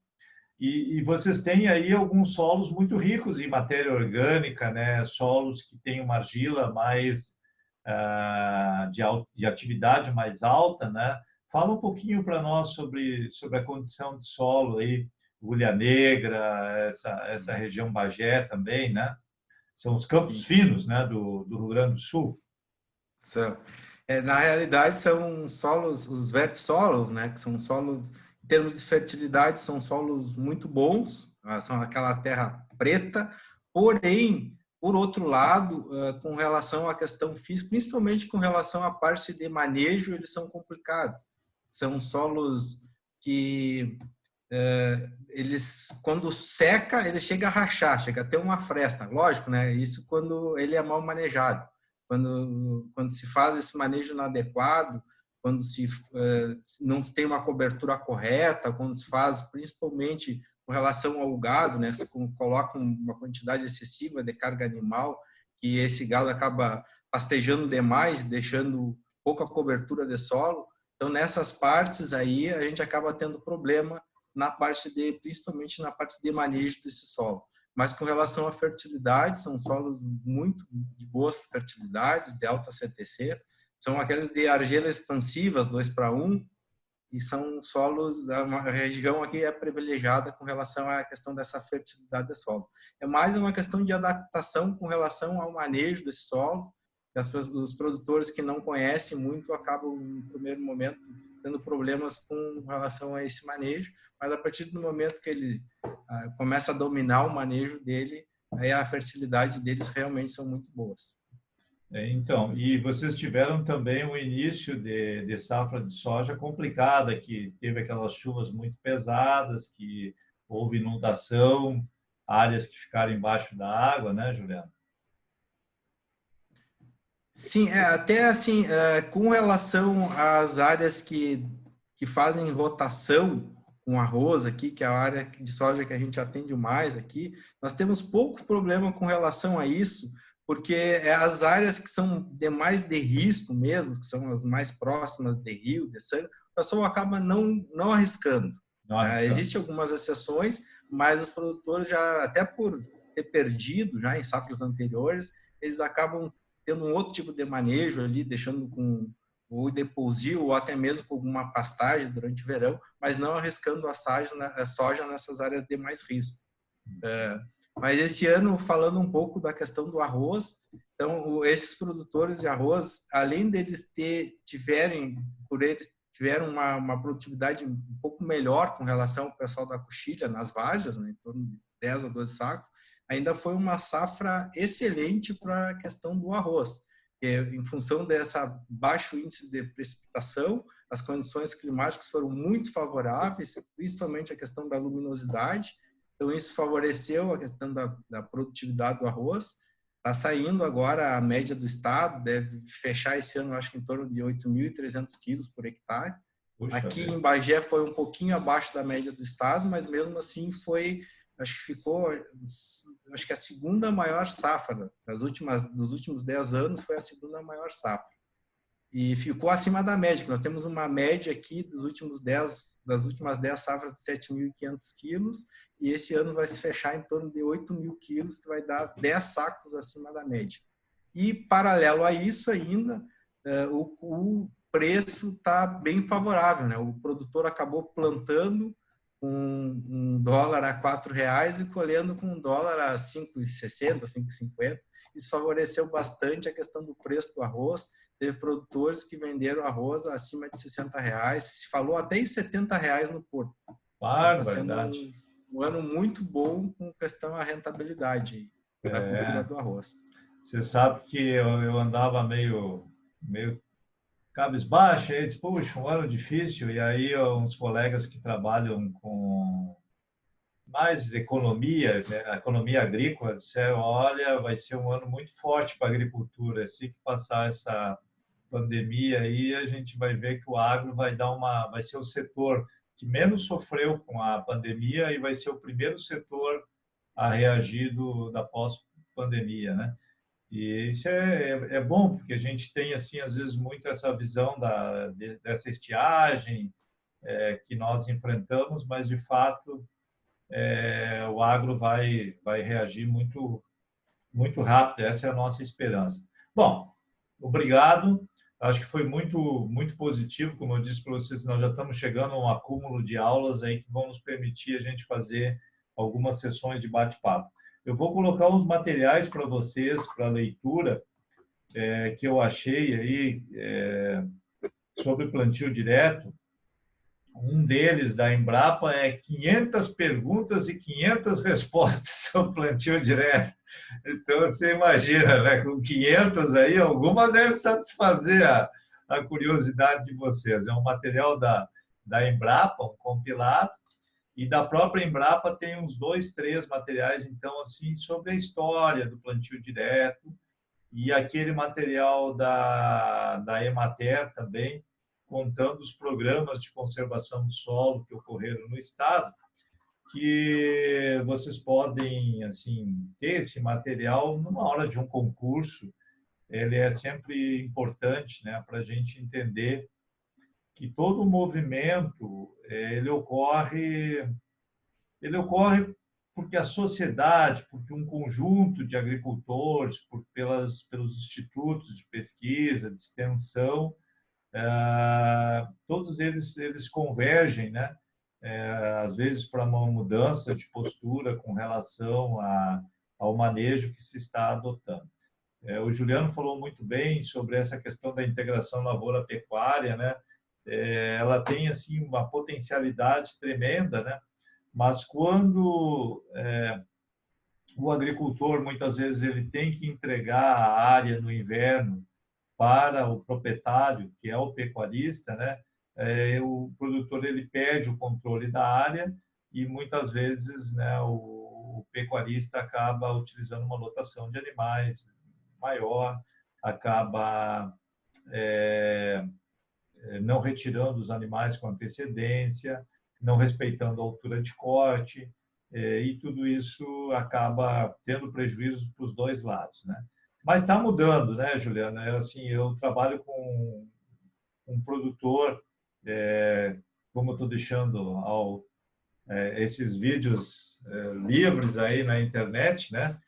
E vocês têm aí alguns solos muito ricos em matéria orgânica, né? Solos que têm uma argila mais de atividade mais alta, né? Fala um pouquinho para nós sobre a condição de solo aí, Agulha Negra, essa região Bagé também, né? São os campos finos, né, do Rio Grande do Sul. São. Na realidade, são solos, os vertissolos, né, que são solos, em termos de fertilidade, são solos muito bons, são aquela terra preta, porém, por outro lado, com relação à questão física, principalmente com relação à parte de manejo, eles são complicados. São solos que eles, quando seca, ele chega a rachar, chega a ter uma fresta, lógico, né? Isso quando ele é mal manejado. Quando se faz esse manejo inadequado, quando não se tem uma cobertura correta, quando se faz principalmente com relação ao gado, né, se coloca uma quantidade excessiva de carga animal, que esse gado acaba pastejando demais, deixando pouca cobertura de solo. Então, nessas partes aí, a gente acaba tendo problema principalmente na parte de manejo desse solo. Mas com relação à fertilidade, são solos muito de boas fertilidades, de alta CTC, são aqueles de argila expansivas, 2:1, e são solos, a região aqui é privilegiada com relação à questão dessa fertilidade do solo. É mais uma questão de adaptação com relação ao manejo desses solos, os produtores que não conhecem muito acabam, no primeiro momento, tendo problemas com relação a esse manejo, mas a partir do momento que ele começa a dominar o manejo dele, aí a fertilidade deles realmente são muito boas. Então, e vocês tiveram também o início de safra de soja complicada, que teve aquelas chuvas muito pesadas, que houve inundação, áreas que ficaram embaixo da água, né, Juliano? Sim, até assim, com relação às áreas que fazem rotação com arroz aqui, que é a área de soja que a gente atende mais aqui, nós temos pouco problema com relação a isso, porque as áreas que são de mais de risco mesmo, que são as mais próximas de rio, de sangue, o pessoal acaba não arriscando. Existem algumas exceções, mas os produtores já, até por ter perdido já em safras anteriores, eles acabam tendo um outro tipo de manejo ali, deixando com o deposil ou até mesmo com alguma pastagem durante o verão, mas não arriscando a soja nessas áreas de mais risco. Mas esse ano, falando um pouco da questão do arroz, então esses produtores de arroz, além deles tiveram uma produtividade um pouco melhor com relação ao pessoal da coxilha nas várzeas, né, em torno de 10 a 12 sacos, ainda foi uma safra excelente para a questão do arroz. Em função dessa baixo índice de precipitação, as condições climáticas foram muito favoráveis, principalmente a questão da luminosidade. Então, isso favoreceu a questão da produtividade do arroz. Está saindo agora a média do estado, deve fechar esse ano, acho que em torno de 8.300 quilos por hectare. Puxa, aqui em Bagé foi um pouquinho abaixo da média do estado, mas mesmo assim acho que a segunda maior safra dos últimos 10 anos foi a segunda maior safra. E ficou acima da média. Nós temos uma média aqui das últimas 10 safras de 7.500 quilos, e esse ano vai se fechar em torno de 8.000 quilos, que vai dar 10 sacos acima da média. E, paralelo a isso ainda, o preço está bem favorável, né? O produtor acabou plantando com um dólar a R$4 e colhendo com um dólar a 5,60, 5,50. Isso favoreceu bastante a questão do preço do arroz. Teve produtores que venderam arroz acima de R$60. Se falou até em R$70 no Porto. Está sendo um ano muito bom com questão à rentabilidade da cultura do arroz. Você sabe que eu andava meio cabisbaixo, aí disse, puxa, um ano difícil, e aí uns colegas que trabalham com mais economia, né, economia agrícola, disseram, olha, vai ser um ano muito forte para a agricultura, assim que passar essa pandemia aí, a gente vai ver que o agro vai ser o setor que menos sofreu com a pandemia e vai ser o primeiro setor a reagir da pós-pandemia, né? E isso é bom, porque a gente tem, assim, às vezes, muito essa visão dessa estiagem que nós enfrentamos, mas, de fato, o agro vai reagir muito, muito rápido. Essa é a nossa esperança. Bom, obrigado. Acho que foi muito, muito positivo. Como eu disse para vocês, nós já estamos chegando a um acúmulo de aulas aí que vão nos permitir a gente fazer algumas sessões de bate-papo. Eu vou colocar os materiais para vocês, para leitura, que eu achei aí sobre plantio direto. Um deles, da Embrapa, é 500 perguntas e 500 respostas sobre plantio direto. Então, você imagina, né? Com 500 aí, alguma deve satisfazer a curiosidade de vocês. É um material da Embrapa, um compilado, e da própria Embrapa tem uns 2, 3 materiais, então, assim, sobre a história do plantio direto, e aquele material da Emater também, contando os programas de conservação do solo que ocorreram no estado, que vocês podem, assim, ter esse material numa hora de um concurso. Ele é sempre importante, né, para a gente entender que todo o movimento ele ocorre porque a sociedade, porque um conjunto de agricultores, pelos institutos de pesquisa, de extensão, todos eles convergem, né? Às vezes para uma mudança de postura com relação ao manejo que se está adotando. O Juliano falou muito bem sobre essa questão da integração lavoura-pecuária, né? Ela tem, assim, uma potencialidade tremenda, né? Mas quando o agricultor, muitas vezes, ele tem que entregar a área no inverno para o proprietário, que é o pecuarista, né? O produtor ele perde o controle da área e muitas vezes, né, o pecuarista acaba utilizando uma lotação de animais maior, acaba não retirando os animais com antecedência, não respeitando a altura de corte, e tudo isso acaba tendo prejuízos para os dois lados, né? Mas está mudando, né, Juliana? Assim, eu trabalho com um produtor, como eu estou deixando esses vídeos livres aí na internet, né?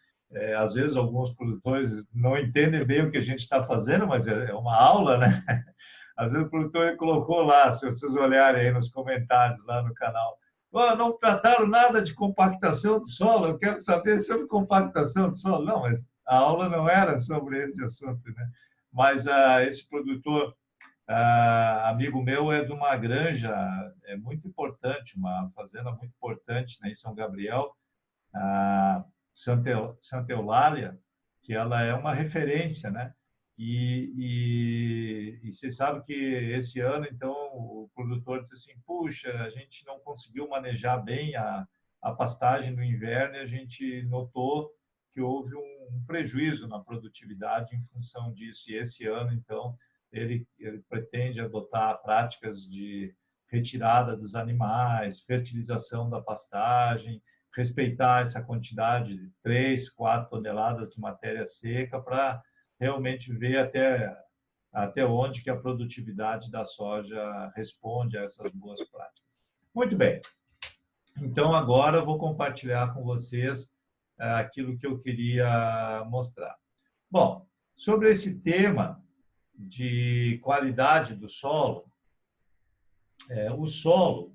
Às vezes alguns produtores não entendem bem o que a gente está fazendo, mas é uma aula, né? Às vezes o produtor colocou lá, se vocês olharem aí nos comentários lá no canal, não trataram nada de compactação de solo, eu quero saber sobre compactação de solo. Não, mas a aula não era sobre esse assunto, né? Mas esse produtor, amigo meu, é de uma granja muito importante, uma fazenda muito importante, né, em São Gabriel, a Santa Eulália, que ela é uma referência, né? E você sabe que esse ano, então, o produtor disse assim, puxa, a gente não conseguiu manejar bem a pastagem no inverno e a gente notou que houve um prejuízo na produtividade em função disso. E esse ano, então, ele pretende adotar práticas de retirada dos animais, fertilização da pastagem, respeitar essa quantidade de 3, 4 toneladas de matéria seca para realmente ver até onde que a produtividade da soja responde a essas boas práticas. Muito bem. Então, agora eu vou compartilhar com vocês aquilo que eu queria mostrar. Bom, sobre esse tema de qualidade do solo, o solo,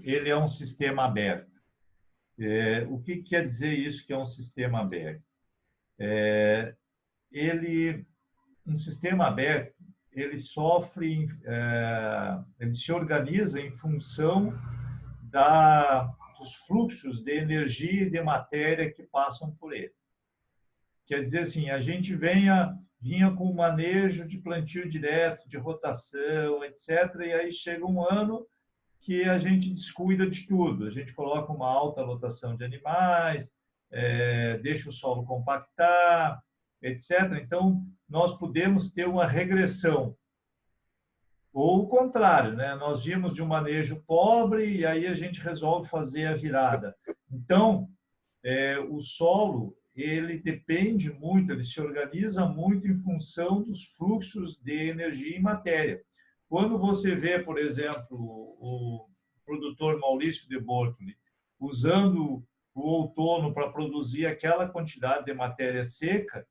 ele é um sistema aberto. O que quer dizer isso que é um sistema aberto? Um sistema aberto, ele sofre, ele se organiza em função dos fluxos de energia e de matéria que passam por ele. Quer dizer assim, a gente vinha com o manejo de plantio direto, de rotação, etc., e aí chega um ano que a gente descuida de tudo. A gente coloca uma alta lotação de animais, deixa o solo compactar, etc. Então, nós podemos ter uma regressão Ou o contrário, né? Nós vimos de um manejo pobre e aí a gente resolve fazer a virada. Então, o solo, ele depende muito, ele se organiza muito em função dos fluxos de energia e matéria. Quando você vê, por exemplo, o produtor Maurício de Bortoli usando o outono para produzir aquela quantidade de matéria seca,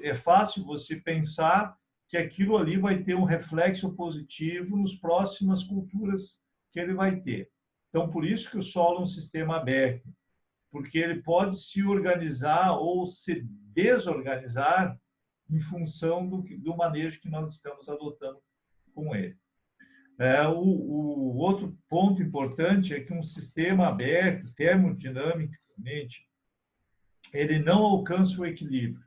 é fácil você pensar que aquilo ali vai ter um reflexo positivo nas próximas culturas que ele vai ter. Então, por isso que o solo é um sistema aberto, porque ele pode se organizar ou se desorganizar em função do manejo que nós estamos adotando com ele. O outro ponto importante é que um sistema aberto, termodinamicamente, ele não alcança o equilíbrio.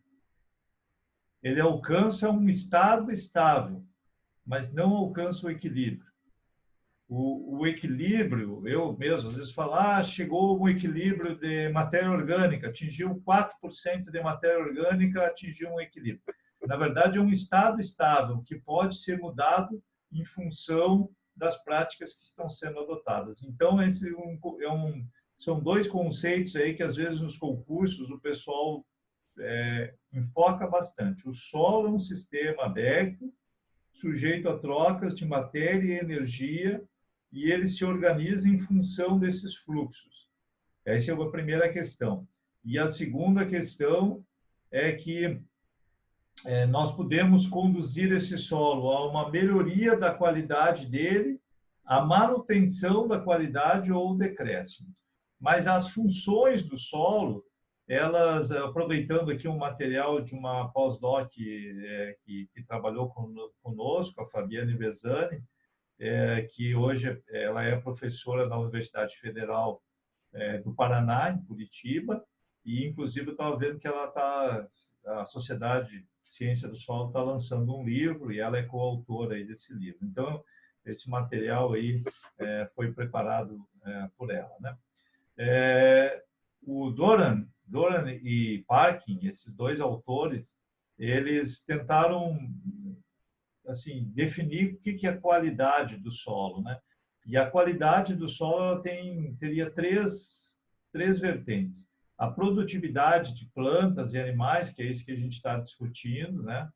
Ele alcança um estado estável, mas não alcança o equilíbrio. O equilíbrio, eu mesmo às vezes falo, chegou um equilíbrio de matéria orgânica, atingiu 4% de matéria orgânica, atingiu um equilíbrio. Na verdade, é um estado estável que pode ser mudado em função das práticas que estão sendo adotadas. Então, são dois conceitos aí que às vezes nos concursos o pessoal enfoca bastante. O solo é um sistema aberto, sujeito a trocas de matéria e energia, e ele se organiza em função desses fluxos. Essa é a primeira questão. E a segunda questão é que nós podemos conduzir esse solo a uma melhoria da qualidade dele, a manutenção da qualidade ou decréscimo. Mas as funções do solo, elas, aproveitando aqui um material de uma pós-doc que trabalhou conosco, a Fabiane Vesani, que hoje ela é professora da Universidade Federal do Paraná, em Curitiba, e inclusive eu estava vendo que a Sociedade Ciência do Solo está lançando um livro e ela é coautora aí desse livro. Então, esse material aí foi preparado por ela, né? O Doran e Parkin, esses dois autores, eles tentaram assim definir o que é a qualidade do solo, né? E a qualidade do solo teria três vertentes: a produtividade de plantas e animais, que é isso que a gente está discutindo, né?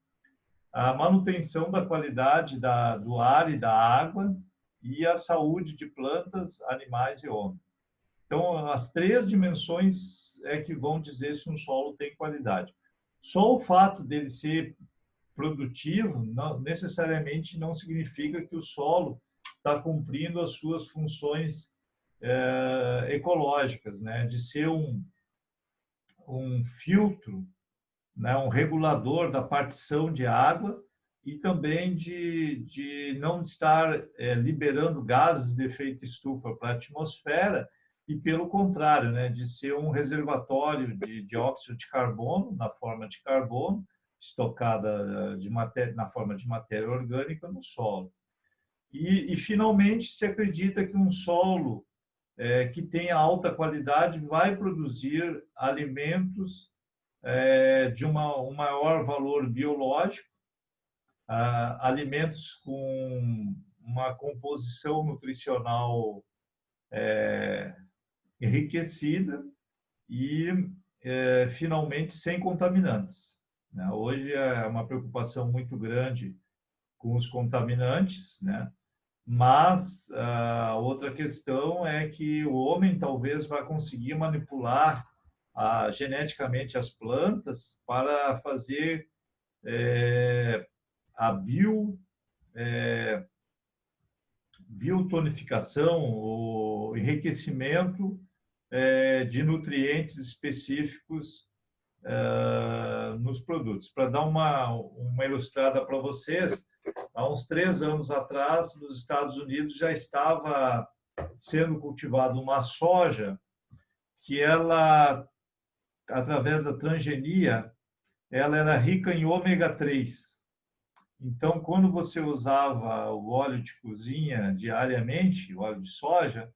A manutenção da qualidade do ar e da água e a saúde de plantas, animais e homem. Então, as três dimensões é que vão dizer se um solo tem qualidade. Só o fato dele ser produtivo não, necessariamente não significa que o solo está cumprindo as suas funções ecológicas, né? De ser um filtro, né? Um regulador da partição de água e também de não estar liberando gases de efeito estufa para a atmosfera, e pelo contrário, né? De ser um reservatório de dióxido de carbono, na forma de carbono, estocada na forma de matéria orgânica no solo. E finalmente, se acredita que um solo que tenha alta qualidade vai produzir alimentos de um maior valor biológico, alimentos com uma composição nutricional enriquecida e, finalmente, sem contaminantes. Hoje é uma preocupação muito grande com os contaminantes, né? Mas a outra questão é que o homem talvez vá conseguir manipular geneticamente as plantas para fazer a biotonificação, o enriquecimento de nutrientes específicos nos produtos. Para dar uma ilustrada para vocês, há uns 3 anos atrás, nos Estados Unidos já estava sendo cultivada uma soja que ela, através da transgenia, ela era rica em ômega 3. Então, quando você usava o óleo de cozinha diariamente, o óleo de soja,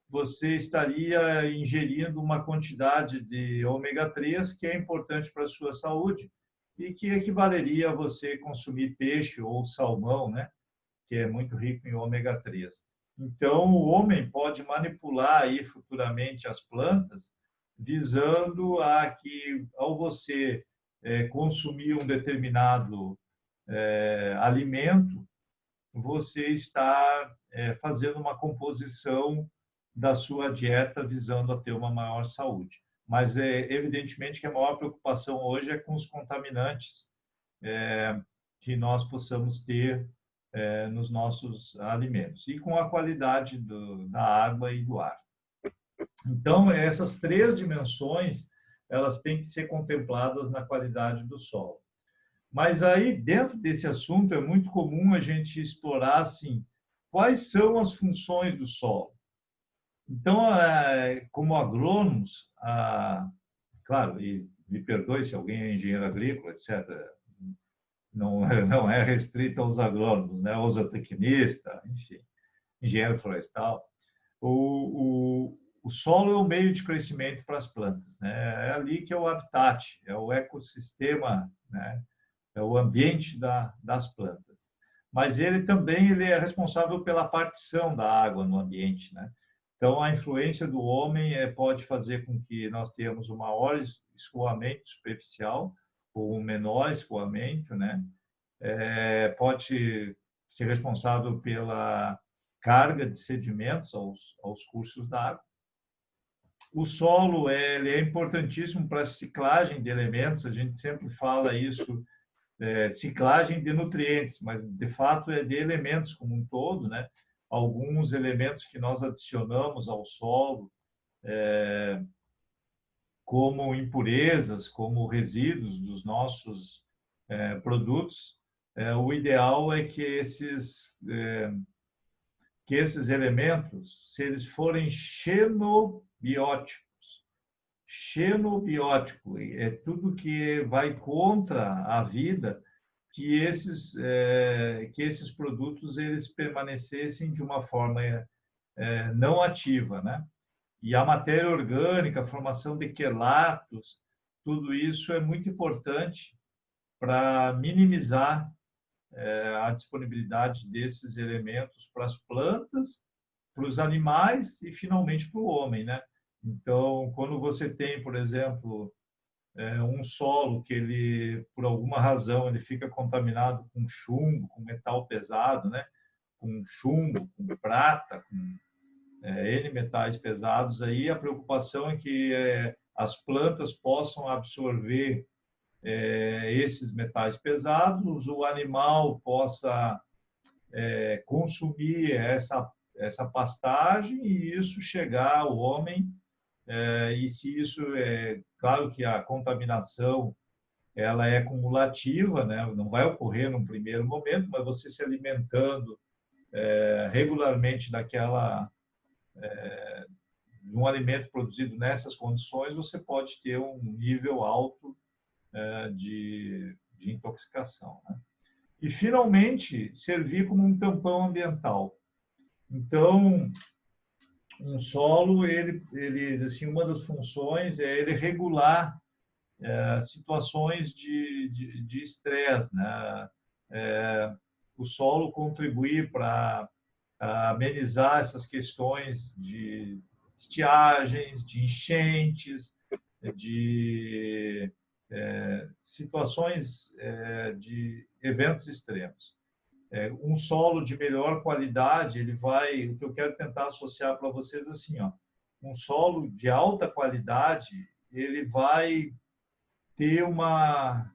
você estaria ingerindo uma quantidade de ômega 3 que é importante para a sua saúde e que equivaleria a você consumir peixe ou salmão, né? que é muito rico em ômega 3. Então, o homem pode manipular aí futuramente as plantas, visando a que, ao você consumir um determinado alimento, você está fazendo uma composição da sua dieta visando a ter uma maior saúde. Mas evidentemente que a maior preocupação hoje é com os contaminantes que nós possamos ter nos nossos alimentos e com a qualidade da água e do ar. Então, essas três dimensões, elas têm que ser contempladas na qualidade do solo. Mas aí, dentro desse assunto, é muito comum a gente explorar, assim, quais são as funções do solo. Então, como agrônomos, claro, e me perdoe se alguém é engenheiro agrícola, etc., não é restrito aos agrônomos, né? Ou zootecnista, enfim, engenheiro florestal. O solo é o meio de crescimento para as plantas, né? É ali que é o habitat, é o ecossistema, né? É o ambiente das plantas. Mas ele também é responsável pela partição da água no ambiente, né? Então, a influência do homem pode fazer com que nós tenhamos um maior escoamento superficial ou um menor escoamento, né? Pode ser responsável pela carga de sedimentos aos cursos d'água. O solo ele é importantíssimo para a ciclagem de elementos, a gente sempre fala isso, ciclagem de nutrientes, mas de fato é de elementos como um todo, né? Alguns elementos que nós adicionamos ao solo, como impurezas, como resíduos dos nossos produtos, o ideal é que esses elementos, se eles forem xenobióticos, xenobiótico é tudo que vai contra a vida, que esses produtos eles permanecessem de uma forma não ativa, né? E a matéria orgânica, a formação de quelatos, tudo isso é muito importante para minimizar a disponibilidade desses elementos para as plantas, para os animais e, finalmente, para o homem, né? Então, quando você tem, por exemplo, um solo que ele, por alguma razão, ele fica contaminado com chumbo, com metal pesado, né? Com chumbo, com prata, com N metais pesados, aí a preocupação é que as plantas possam absorver esses metais pesados, o animal possa consumir essa pastagem e isso chegar ao homem. E se isso claro que a contaminação ela é cumulativa, né? Não vai ocorrer num primeiro momento, mas você se alimentando regularmente de um alimento produzido nessas condições, você pode ter um nível alto de intoxicação, né? E, finalmente, servir como um tampão ambiental. Então, um solo, ele assim, uma das funções é ele regular situações de estresse, né? O solo contribuir para amenizar essas questões de estiagens, de enchentes, de situações de eventos extremos. Um solo de melhor qualidade, o que eu quero tentar associar para vocês assim, ó, um solo de alta qualidade, ele vai ter uma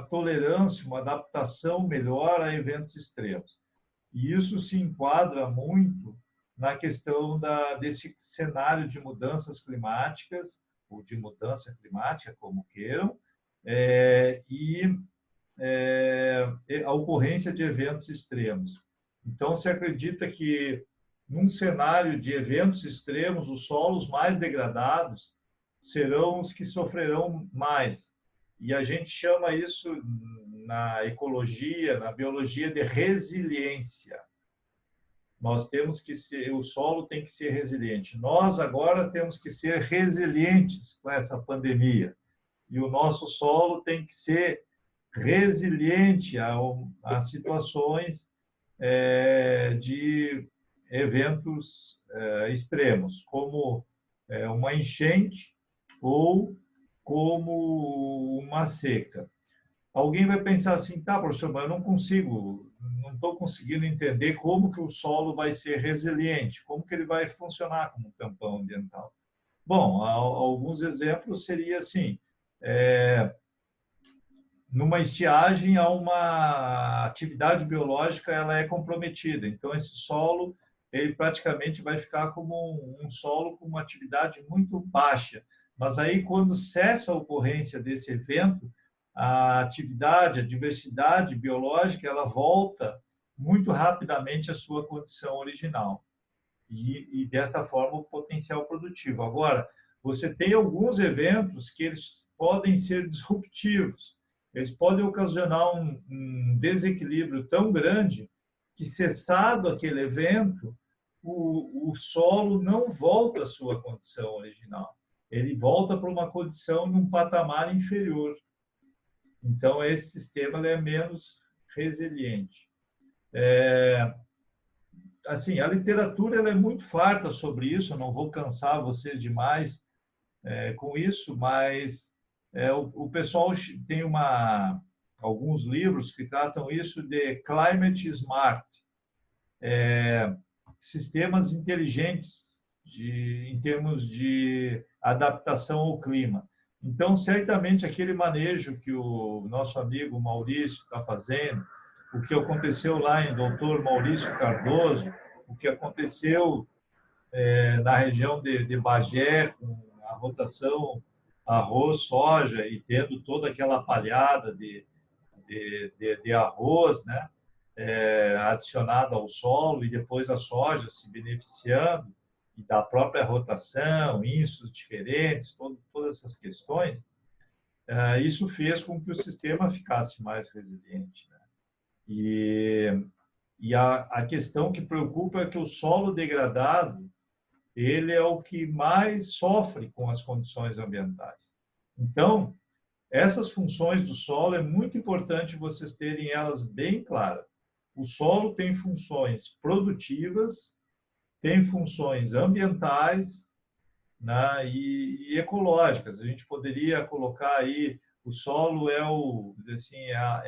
tolerância, uma adaptação melhor a eventos extremos. E isso se enquadra muito na questão desse cenário de mudanças climáticas, ou de mudança climática, como queiram, e a ocorrência de eventos extremos. Então, se acredita que, num cenário de eventos extremos, os solos mais degradados serão os que sofrerão mais. E a gente chama isso, na ecologia, na biologia, de resiliência. Nós temos que ser, o solo tem que ser resiliente. Nós agora temos que ser resilientes com essa pandemia. E o nosso solo tem que ser resiliente a situações de eventos extremos, como uma enchente ou como uma seca. Alguém vai pensar assim, tá, professor, mas eu não estou conseguindo entender como que o solo vai ser resiliente, como que ele vai funcionar como um tampão ambiental. Bom, alguns exemplos seria assim, numa estiagem, há uma atividade biológica, ela é comprometida. Então, esse solo, ele praticamente vai ficar como um solo com uma atividade muito baixa. Mas aí, quando cessa a ocorrência desse evento, a atividade, a diversidade biológica, ela volta muito rapidamente à sua condição original. E desta forma, o potencial produtivo. Agora, você tem alguns eventos que eles podem ser disruptivos. Eles podem ocasionar um desequilíbrio tão grande que, cessado aquele evento, o solo não volta à sua condição original. Ele volta para uma condição num patamar inferior. Então, esse sistema é menos resiliente. Assim, a literatura ela é muito farta sobre isso, eu não vou cansar vocês demais com isso, mas o pessoal tem alguns livros que tratam isso de climate smart, sistemas inteligentes em termos de adaptação ao clima. Então, certamente, aquele manejo que o nosso amigo Maurício está fazendo, o que aconteceu lá em Doutor Maurício Cardoso, o que aconteceu na região de Bagé, com a rotação arroz, soja, e tendo toda aquela palhada de arroz, né? Adicionada ao solo, e depois a soja se beneficiando e da própria rotação, insumos diferentes, todas essas questões, isso fez com que o sistema ficasse mais resiliente, né? E a questão que preocupa é que o solo degradado, ele é o que mais sofre com as condições ambientais. Então, essas funções do solo é muito importante vocês terem elas bem claras. O solo tem funções produtivas, tem funções ambientais, né, e ecológicas. A gente poderia colocar aí, o solo é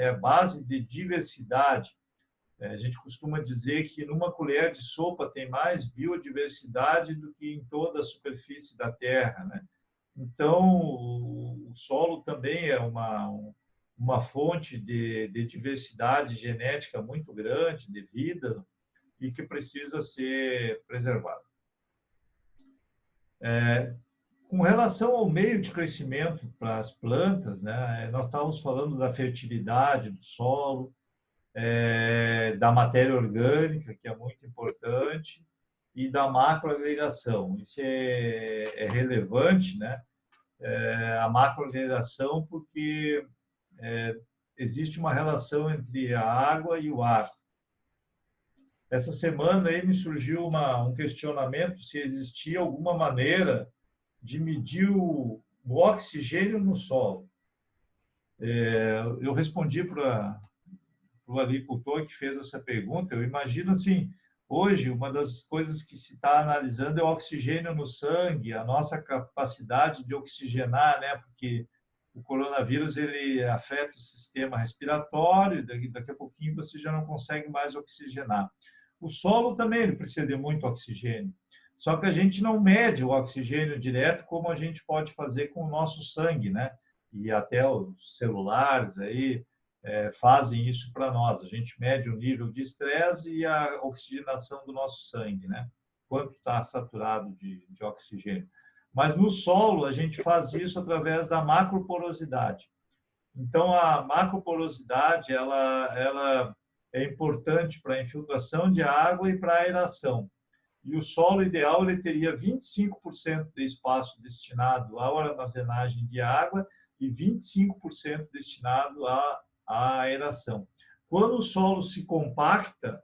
a base de diversidade. A gente costuma dizer que numa colher de sopa tem mais biodiversidade do que em toda a superfície da Terra, né? Então, o solo também é uma fonte de diversidade genética muito grande, de vida, e que precisa ser preservado. Com relação ao meio de crescimento para as plantas, né, nós estávamos falando da fertilidade do solo, da matéria orgânica, que é muito importante, e da macroagregação. Isso é relevante, né? A macroagregação, porque existe uma relação entre a água e o ar. Essa semana aí me surgiu um questionamento se existia alguma maneira de medir o oxigênio no solo. Eu respondi para o agricultor que fez essa pergunta. Eu imagino assim, hoje uma das coisas que se está analisando é o oxigênio no sangue, a nossa capacidade de oxigenar, né? Porque o coronavírus ele afeta o sistema respiratório, daqui a pouquinho você já não consegue mais oxigenar. O solo também ele precisa de muito oxigênio. Só que a gente não mede o oxigênio direto como a gente pode fazer com o nosso sangue, né? E até os celulares aí fazem isso para nós. A gente mede o nível de estresse e a oxigenação do nosso sangue, né? Quanto está saturado de oxigênio. Mas no solo, a gente faz isso através da macroporosidade. Então, a macroporosidade ela é importante para a infiltração de água e para a aeração. E o solo ideal ele teria 25% de espaço destinado à armazenagem de água e 25% destinado à aeração. Quando o solo se compacta,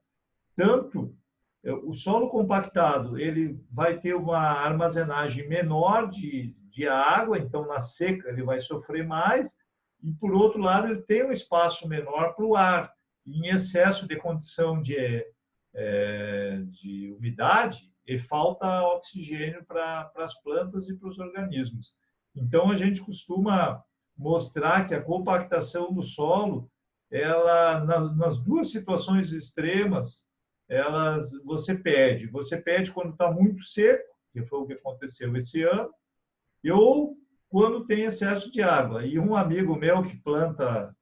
o solo compactado ele vai ter uma armazenagem menor de água, então na seca ele vai sofrer mais, e por outro lado ele tem um espaço menor para o ar. em excesso de condição de umidade e falta oxigênio para as plantas e para os organismos. Então, a gente costuma mostrar que a compactação do solo, ela, nas duas situações extremas, você pede quando está muito seco, que foi o que aconteceu esse ano, ou quando tem excesso de água. E um amigo meu que planta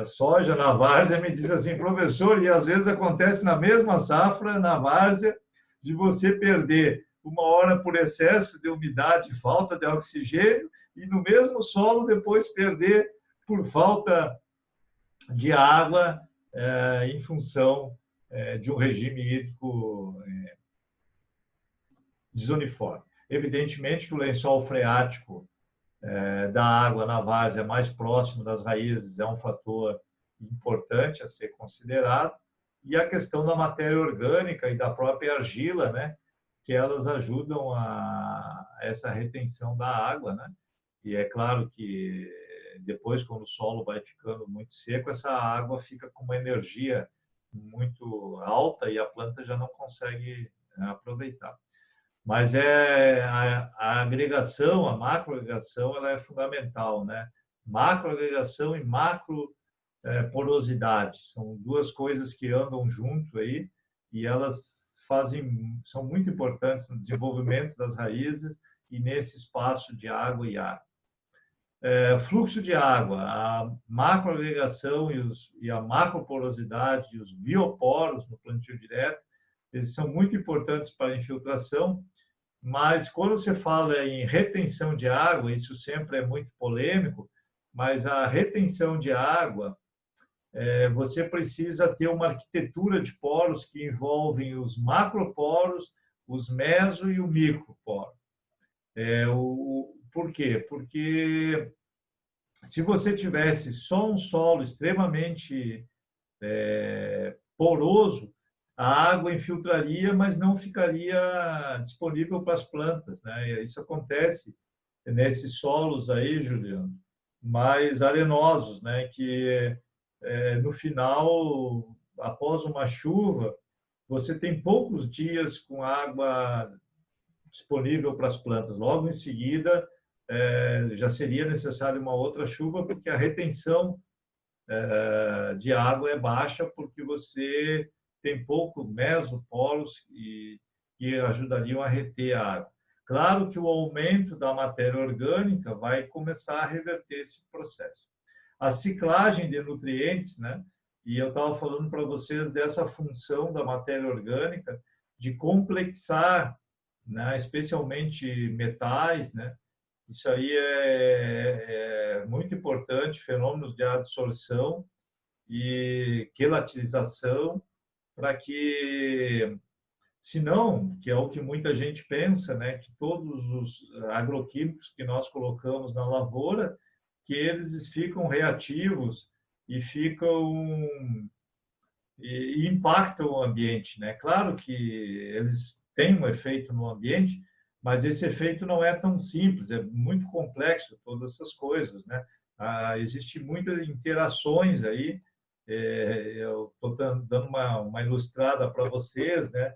soja na várzea me diz assim, professor, e às vezes acontece na mesma safra, na várzea, de você perder uma hora por excesso de umidade, falta de oxigênio, e no mesmo solo depois perder por falta de água em função de um regime hídrico desuniforme. Evidentemente que o lençol freático da água na várzea mais próximo das raízes é um fator importante a ser considerado, e a questão da matéria orgânica e da própria argila, né, que elas ajudam a essa retenção da água, né? E é claro que depois, quando o solo vai ficando muito seco, essa água fica com uma energia muito alta e a planta já não consegue aproveitar. Mas a agregação, a macroagregação, ela é fundamental, né? Macroagregação e macro porosidade são duas coisas que andam junto aí e elas são muito importantes no desenvolvimento das raízes e nesse espaço de água e ar. Fluxo de água, a macroagregação e a macroporosidade e os bioporos no plantio direto, eles são muito importantes para a infiltração, mas quando você fala em retenção de água, isso sempre é muito polêmico, mas a retenção de água, você precisa ter uma arquitetura de poros que envolvem os macroporos, os meso e o microporo. Por quê? Porque se você tivesse só um solo extremamente poroso, a água infiltraria, mas não ficaria disponível para as plantas, né? Isso acontece nesses solos aí, Juliano, mais arenosos, né? Que no final, após uma chuva, você tem poucos dias com água disponível para as plantas. Logo em seguida, já seria necessária uma outra chuva, porque a retenção de água é baixa, porque você tem pouco mesoporos que ajudariam a reter a água. Claro que o aumento da matéria orgânica vai começar a reverter esse processo. A ciclagem de nutrientes, né? E eu estava falando para vocês dessa função da matéria orgânica de complexar, né? Especialmente metais, né? Isso aí é muito importante, fenômenos de adsorção e quelatização, para que, se não, que é o que muita gente pensa, né, que todos os agroquímicos que nós colocamos na lavoura, que eles ficam reativos e e impactam o ambiente, né? Claro que eles têm um efeito no ambiente, mas esse efeito não é tão simples, é muito complexo todas essas coisas, né? Existem muitas interações aí. Eu estou dando uma ilustrada para vocês, né?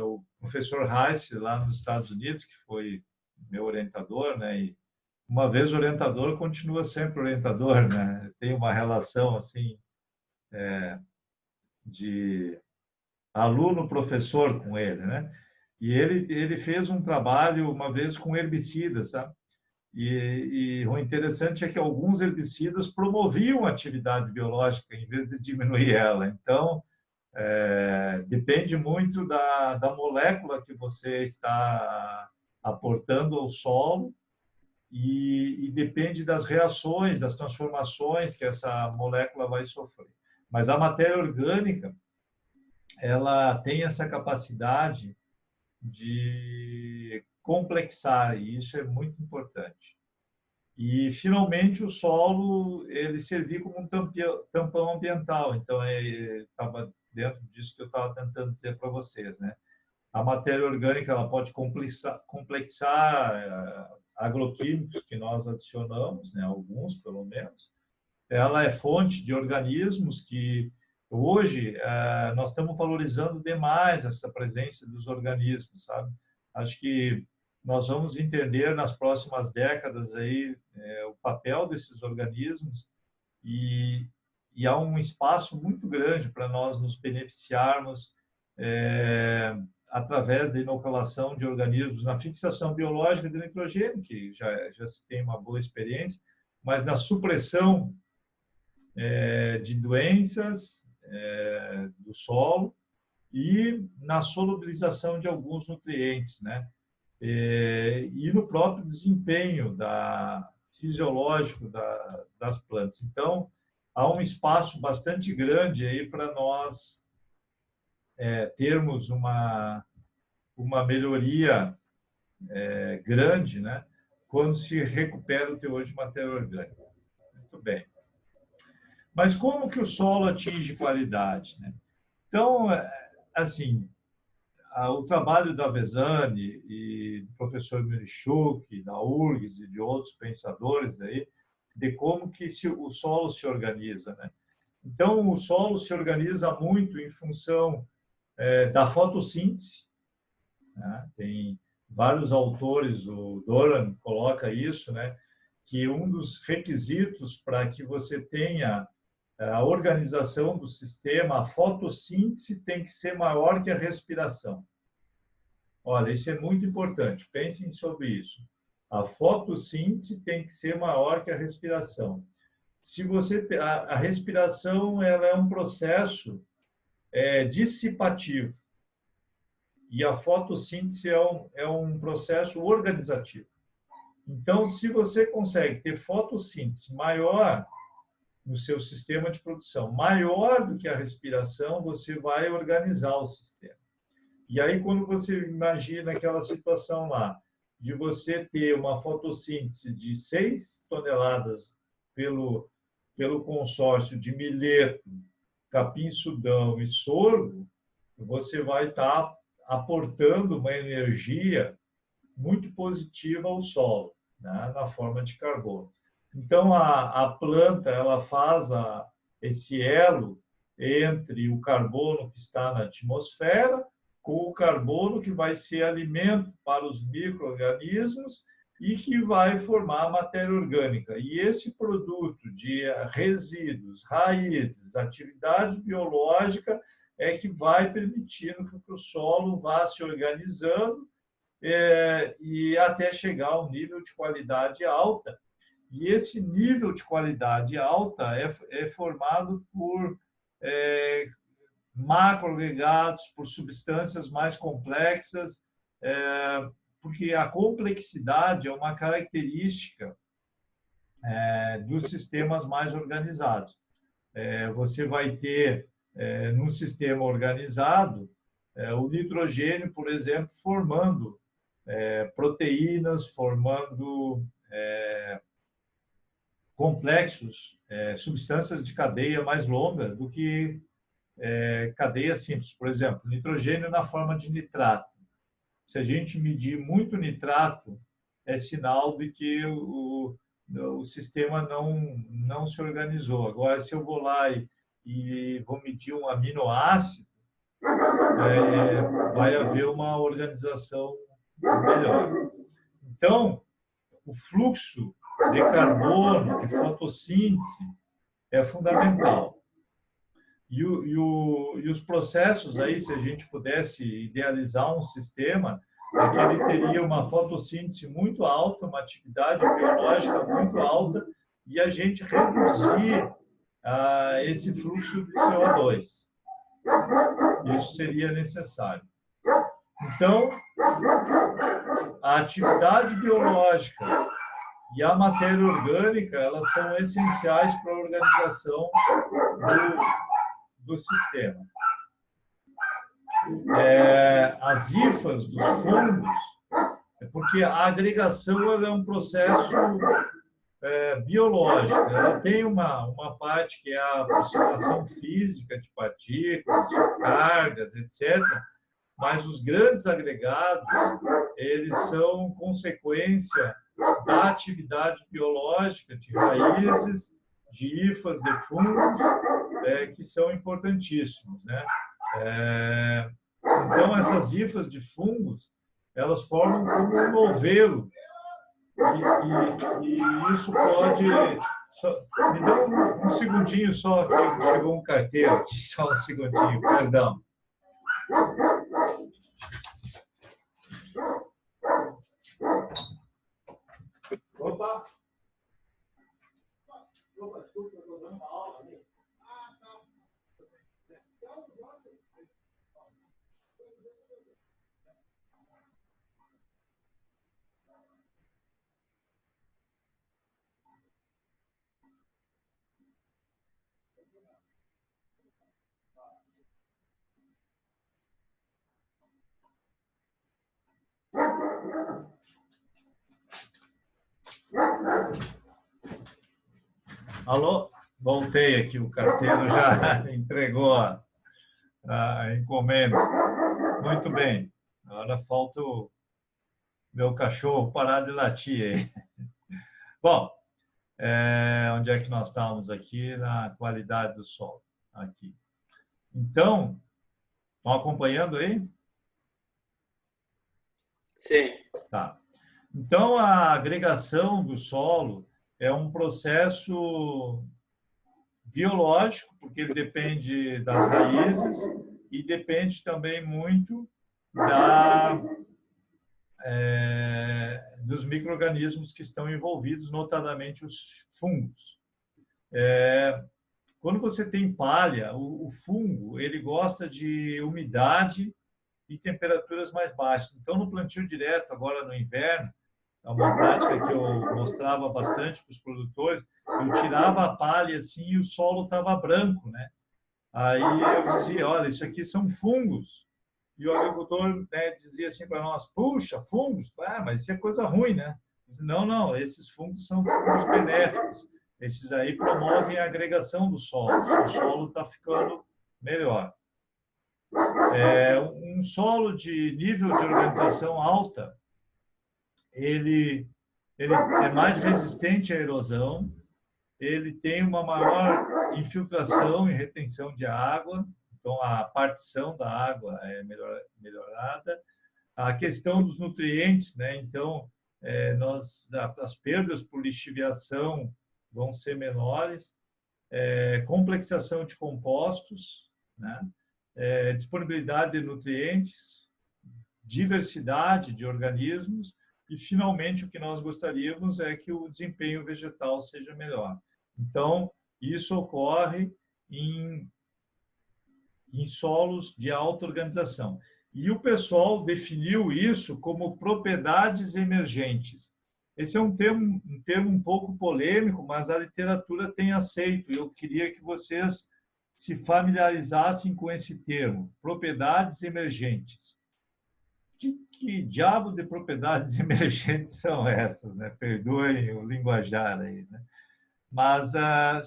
O professor Heiss, lá nos Estados Unidos, que foi meu orientador, né? E uma vez orientador, continua sempre orientador, né? Tem uma relação assim de aluno-professor com ele, né? E ele fez um trabalho uma vez com herbicidas, sabe? E o interessante é que alguns herbicidas promoviam a atividade biológica em vez de diminuir ela. Então, depende muito da molécula que você está aportando ao solo e depende das reações, das transformações que essa molécula vai sofrer. Mas a matéria orgânica, ela tem essa capacidade de complexar, e isso é muito importante. E, finalmente, o solo ele servir como um tampão ambiental. Então, estava dentro disso que eu estava tentando dizer para vocês, né? A matéria orgânica ela pode complexar agroquímicos que nós adicionamos, né? Alguns, pelo menos. Ela é fonte de organismos que Hoje, nós estamos valorizando demais essa presença dos organismos, sabe? Acho que nós vamos entender nas próximas décadas aí o papel desses organismos e há um espaço muito grande para nós nos beneficiarmos através da inoculação de organismos na fixação biológica de nitrogênio, que já se tem uma boa experiência, mas na supressão de doenças do solo e na solubilização de alguns nutrientes, né? E no próprio desempenho fisiológico das plantas. Então, há um espaço bastante grande aí para nós termos uma melhoria grande, né? Quando se recupera o teor de matéria orgânica. Muito bem. Mas como que o solo atinge qualidade, né? Então, assim, o trabalho da Vesani e do professor Merichuk, da URGS e de outros pensadores aí, de como que o solo se organiza, né? Então, o solo se organiza muito em função da fotossíntese, né? Tem vários autores, o Doran coloca isso, né? Que um dos requisitos para que você tenha a organização do sistema, a fotossíntese tem que ser maior que a respiração. Olha, isso é muito importante, pensem sobre isso. A fotossíntese tem que ser maior que a respiração. Se você a respiração ela é um processo dissipativo e a fotossíntese é um processo organizativo. Então, se você consegue ter fotossíntese maior no seu sistema de produção, maior do que a respiração, você vai organizar o sistema. E aí, quando você imagina aquela situação lá, de você ter uma fotossíntese de 6 toneladas pelo consórcio de milheto, capim-sudão e sorgo, você vai estar aportando uma energia muito positiva ao solo, né, na forma de carbono. Então, a planta ela faz esse elo entre o carbono que está na atmosfera com o carbono que vai ser alimento para os micro-organismos e que vai formar matéria orgânica. E esse produto de resíduos, raízes, atividade biológica é que vai permitindo que o solo vá se organizando e até chegar a um nível de qualidade alta. E esse nível de qualidade alta é formado por macroagregados, por substâncias mais complexas, porque a complexidade é uma característica dos sistemas mais organizados. Você vai ter, num sistema organizado, o nitrogênio, por exemplo, formando proteínas, formando complexos, substâncias de cadeia mais longa do que cadeia simples. Por exemplo, nitrogênio na forma de nitrato. Se a gente medir muito nitrato, é sinal de que o sistema não se organizou. Agora, se eu vou lá e vou medir um aminoácido, vai haver uma organização melhor. Então, o fluxo de carbono, de fotossíntese, é fundamental. E os processos aí, se a gente pudesse idealizar um sistema, é que ele teria uma fotossíntese muito alta, uma atividade biológica muito alta, e a gente reduzir esse fluxo de CO2. Isso seria necessário. Então, a atividade biológica e a matéria orgânica, elas são essenciais para a organização do sistema. As hifas dos fungos, porque a agregação ela é um processo biológico. Ela tem uma parte que é a aproximação física de partículas, de cargas, etc. Mas os grandes agregados, eles são consequência da atividade biológica de raízes, de hifas de fungos que são importantíssimos, né? Então, essas hifas de fungos, elas formam como um novelo, e isso pode... me dá um segundinho só, que chegou um carteiro aqui, só um segundinho, perdão. Opa! Opa, desculpa, eu estou dando uma aula ali. Alô? Voltei aqui, o carteiro já entregou a encomenda. Muito bem. Agora falta o meu cachorro parar de latir aí. Bom, onde é que nós estávamos aqui? Na qualidade do solo. Aqui. Então, estão acompanhando aí? Sim. Tá. Então, a agregação do solo é um processo biológico, porque ele depende das raízes e depende também muito dos micro-organismos que estão envolvidos, notadamente os fungos. Quando você tem palha, o fungo ele gosta de umidade e temperaturas mais baixas. Então, no plantio direto, agora no inverno, é uma prática que eu mostrava bastante para os produtores, eu tirava a palha assim e o solo estava branco, né? Aí eu dizia, olha, isso aqui são fungos. E o agricultor, né, dizia assim para nós, puxa, fungos? Mas isso é coisa ruim, né? Eu disse, não, esses fungos são fungos benéficos. Esses aí promovem a agregação do solo. O solo está ficando melhor. Um solo de nível de organização alta, ele é mais resistente à erosão, ele tem uma maior infiltração e retenção de água, então a partição da água é melhorada. A questão dos nutrientes, né? Então, as perdas por lixiviação vão ser menores, complexação de compostos, né? Disponibilidade de nutrientes, diversidade de organismos e, finalmente, o que nós gostaríamos é que o desempenho vegetal seja melhor. Então, isso ocorre em solos de alta organização. E o pessoal definiu isso como propriedades emergentes. Esse é um termo um pouco polêmico, mas a literatura tem aceito. Eu queria que vocês se familiarizassem com esse termo, propriedades emergentes. Que diabo de propriedades emergentes são essas, né? Perdoem o linguajar aí, né? Mas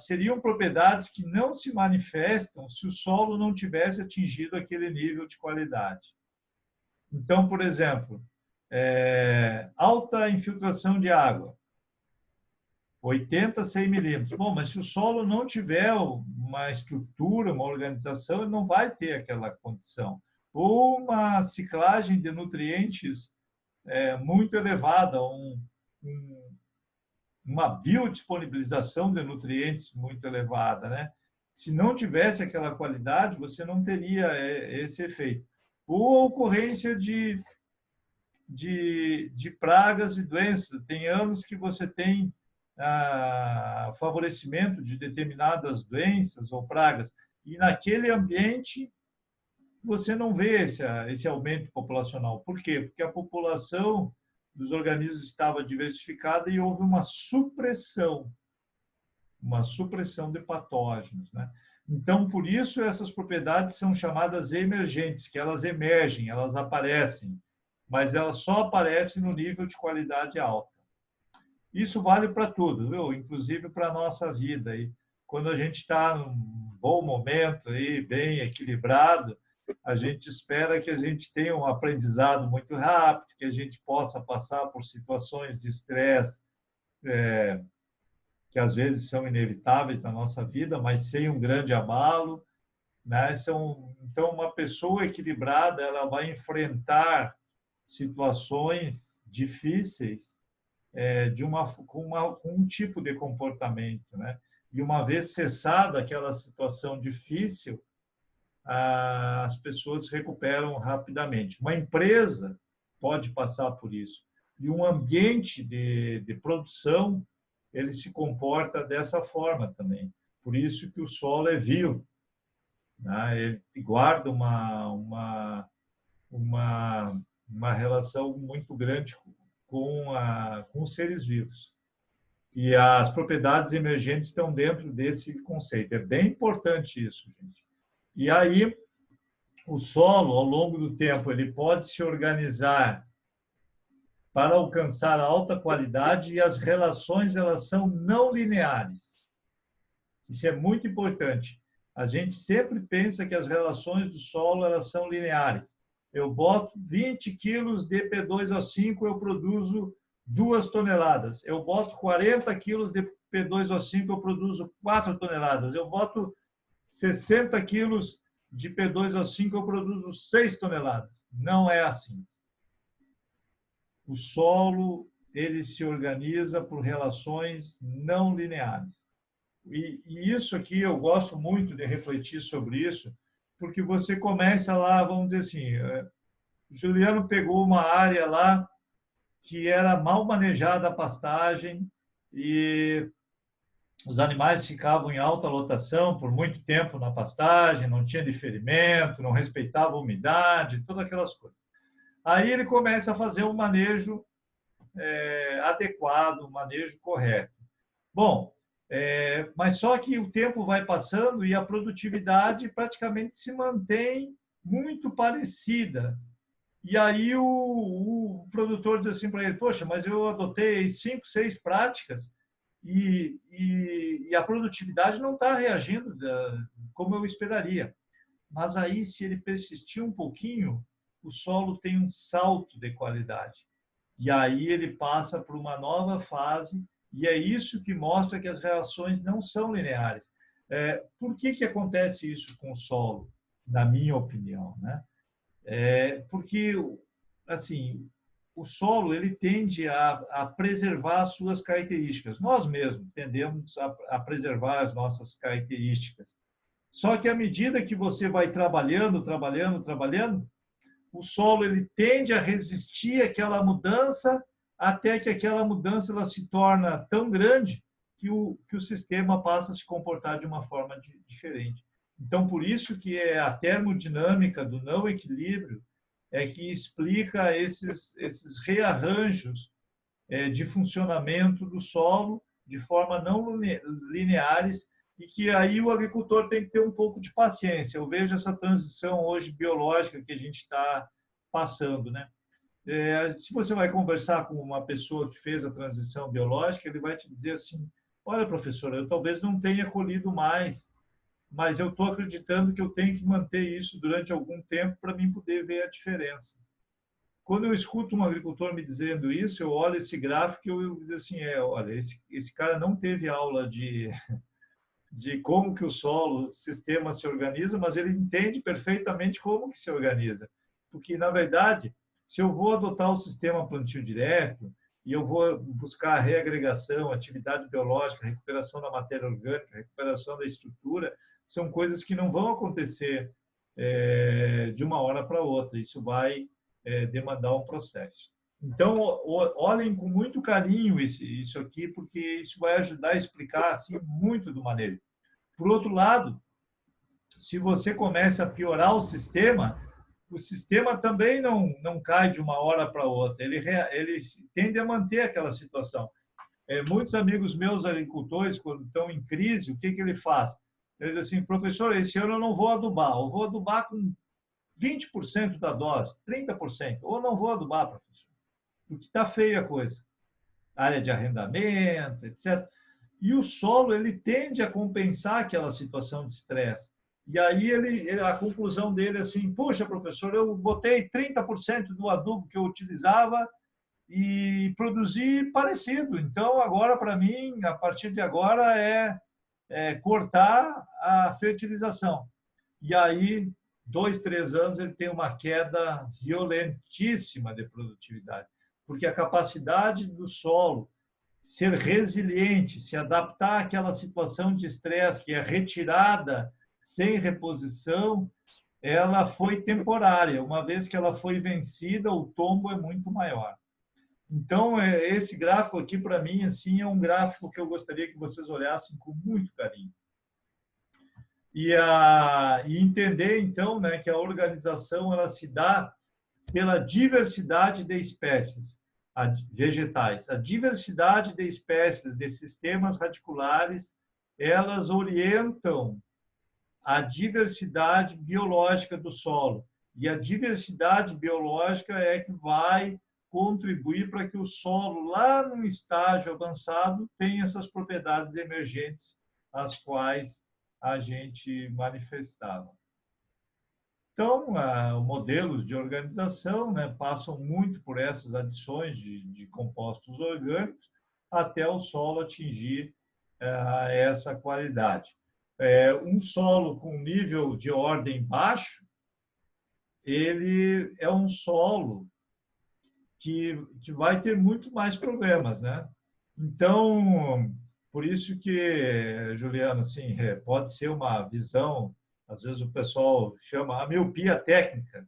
seriam propriedades que não se manifestam se o solo não tivesse atingido aquele nível de qualidade. Então, por exemplo, alta infiltração de água, 80 a 100 milímetros. Bom, mas se o solo não tiver uma estrutura, uma organização, ele não vai ter aquela condição. Ou uma ciclagem de nutrientes muito elevada, uma biodisponibilização de nutrientes muito elevada, né? Se não tivesse aquela qualidade, você não teria esse efeito. Ou a ocorrência de pragas e doenças. Tem anos que você tem favorecimento de determinadas doenças ou pragas, e naquele ambiente você não vê esse aumento populacional. Por quê? Porque a população dos organismos estava diversificada e houve uma supressão de patógenos, né? Então, por isso, essas propriedades são chamadas emergentes, que elas emergem, elas aparecem, mas elas só aparecem no nível de qualidade alta. Isso vale para tudo, viu? Inclusive para a nossa vida. E quando a gente está num bom momento, aí, bem equilibrado, a gente espera que a gente tenha um aprendizado muito rápido, que a gente possa passar por situações de estresse que às vezes são inevitáveis na nossa vida, mas sem um grande abalo, né? Então, uma pessoa equilibrada, ela vai enfrentar situações difíceis com um tipo de comportamento, né? E uma vez cessada aquela situação difícil, as pessoas se recuperam rapidamente. Uma empresa pode passar por isso. E um ambiente de produção, ele se comporta dessa forma também. Por isso que o solo é vivo, né? Ele guarda uma relação muito grande com os seres vivos. E as propriedades emergentes estão dentro desse conceito. É bem importante isso, gente. E aí, o solo, ao longo do tempo, ele pode se organizar para alcançar alta qualidade e as relações elas são não lineares. Isso é muito importante. A gente sempre pensa que as relações do solo elas são lineares. Eu boto 20 quilos de P2O5, eu produzo 2 toneladas. Eu boto 40 quilos de P2O5, eu produzo 4 toneladas. Eu boto 60 quilos de P2O5, eu produzo 6 toneladas. Não é assim. O solo ele se organiza por relações não lineares. E isso aqui eu gosto muito de refletir sobre isso, porque você começa lá, vamos dizer assim, Juliano pegou uma área lá que era mal manejada a pastagem e os animais ficavam em alta lotação por muito tempo na pastagem, não tinha diferimento, não respeitava a umidade, todas aquelas coisas. Aí ele começa a fazer um manejo adequado, um manejo correto. Bom, mas só que o tempo vai passando e a produtividade praticamente se mantém muito parecida. E aí o produtor diz assim para ele, poxa, mas eu adotei 5, 6 práticas e a produtividade não está reagindo como eu esperaria. Mas aí, se ele persistir um pouquinho, o solo tem um salto de qualidade. E aí ele passa por uma nova fase, e é isso que mostra que as reações não são lineares. Por que acontece isso com o solo, na minha opinião, né? Porque, assim, o solo ele tende a preservar as suas características. Nós mesmos tendemos a preservar as nossas características. Só que à medida que você vai trabalhando, o solo ele tende a resistir àquela mudança até que aquela mudança ela se torna tão grande que o sistema passa a se comportar de uma forma diferente. Então, por isso que é a termodinâmica do não equilíbrio que explica esses rearranjos de funcionamento do solo de forma não lineares e que aí o agricultor tem que ter um pouco de paciência. Eu vejo essa transição hoje biológica que a gente está passando, né? Se você vai conversar com uma pessoa que fez a transição biológica, ele vai te dizer assim, olha, professor, eu talvez não tenha colhido mais, mas eu estou acreditando que eu tenho que manter isso durante algum tempo para mim poder ver a diferença. Quando eu escuto um agricultor me dizendo isso, eu olho esse gráfico e eu digo assim, olha, esse cara não teve aula de como que o solo, o sistema se organiza, mas ele entende perfeitamente como que se organiza. Porque, na verdade, se eu vou adotar o sistema plantio direto e eu vou buscar a reagregação, atividade biológica, recuperação da matéria orgânica, recuperação da estrutura, são coisas que não vão acontecer de uma hora para outra. Isso vai demandar um processo. Então, olhem com muito carinho isso aqui, porque isso vai ajudar a explicar assim, muito do manejo. Por outro lado, se você começa a piorar o sistema também não cai de uma hora para outra. Ele tende a manter aquela situação. Muitos amigos meus agricultores, quando estão em crise, o que ele faz? Ele diz assim, professor, esse ano eu não vou adubar. Eu vou adubar com 20% da dose, 30%. Ou não vou adubar, professor. Porque está feia a coisa. Área de arrendamento, etc. E o solo ele tende a compensar aquela situação de estresse. E aí a conclusão dele é assim, puxa, professor, eu botei 30% do adubo que eu utilizava e produzir parecido. Então, agora, para mim, a partir de agora, é cortar a fertilização. E aí, 2, 3 anos, ele tem uma queda violentíssima de produtividade, porque a capacidade do solo ser resiliente, se adaptar àquela situação de estresse que é retirada sem reposição, ela foi temporária. Uma vez que ela foi vencida, o tombo é muito maior. Então, esse gráfico aqui, para mim, assim, é um gráfico que eu gostaria que vocês olhassem com muito carinho. E entender, então, né, que a organização ela se dá pela diversidade de espécies vegetais. A diversidade de espécies de sistemas radiculares, elas orientam a diversidade biológica do solo. E a diversidade biológica é que vai contribuir para que o solo, lá num estágio avançado, tenha essas propriedades emergentes, as quais a gente manifestava. Então, modelos de organização, né, passam muito por essas adições de compostos orgânicos até o solo atingir essa qualidade. Um solo com nível de ordem baixo, ele é um solo que vai ter muito mais problemas, né? Então, por isso que, Juliano, assim, pode ser uma visão, às vezes o pessoal chama a miopia técnica,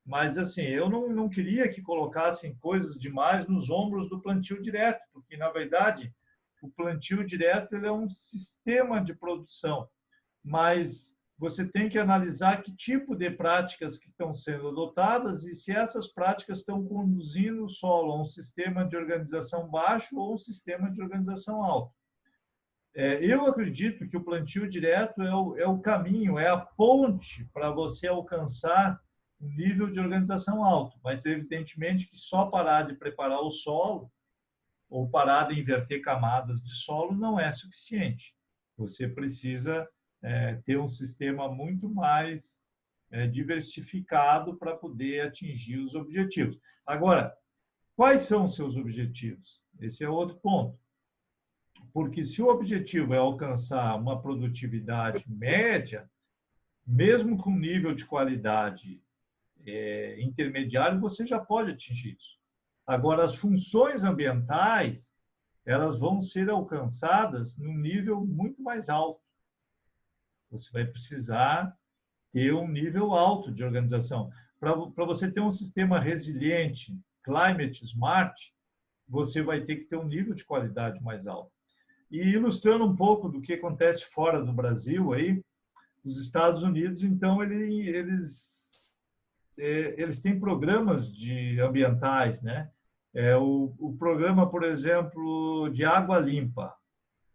mas assim, eu não queria que colocassem coisas demais nos ombros do plantio direto, porque na verdade o plantio direto ele é um sistema de produção, mas você tem que analisar que tipo de práticas que estão sendo adotadas e se essas práticas estão conduzindo o solo a um sistema de organização baixo ou um sistema de organização alto. Eu acredito que o plantio direto é o caminho, é a ponte para você alcançar um nível de organização alto, mas evidentemente que só parar de preparar o solo ou parar de inverter camadas de solo não é suficiente. Você precisa ter um sistema muito mais diversificado para poder atingir os objetivos. Agora, quais são os seus objetivos? Esse é outro ponto. Porque se o objetivo é alcançar uma produtividade média, mesmo com nível de qualidade intermediário, você já pode atingir isso. Agora, as funções ambientais, elas vão ser alcançadas num nível muito mais alto. Você vai precisar ter um nível alto de organização. Para você ter um sistema resiliente, climate smart, você vai ter que ter um nível de qualidade mais alto. E ilustrando um pouco do que acontece fora do Brasil, aí, os Estados Unidos, então, eles têm programas ambientais, né? O programa, por exemplo, de água limpa,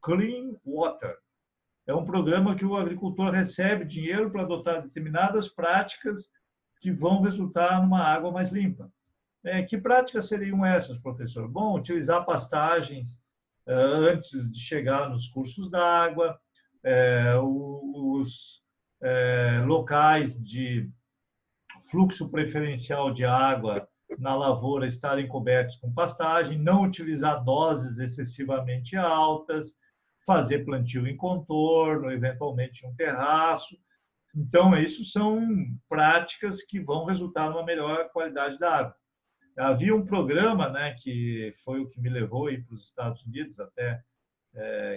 Clean Water, é um programa que o agricultor recebe dinheiro para adotar determinadas práticas que vão resultar numa água mais limpa. Que práticas seriam essas, professor? Bom, utilizar pastagens antes de chegar nos cursos d'água, os locais de fluxo preferencial de água na lavoura estarem cobertos com pastagem, não utilizar doses excessivamente altas, fazer plantio em contorno, eventualmente um terraço. Então, isso são práticas que vão resultar numa melhor qualidade da água. Havia um programa, né, que foi o que me levou para os Estados Unidos, até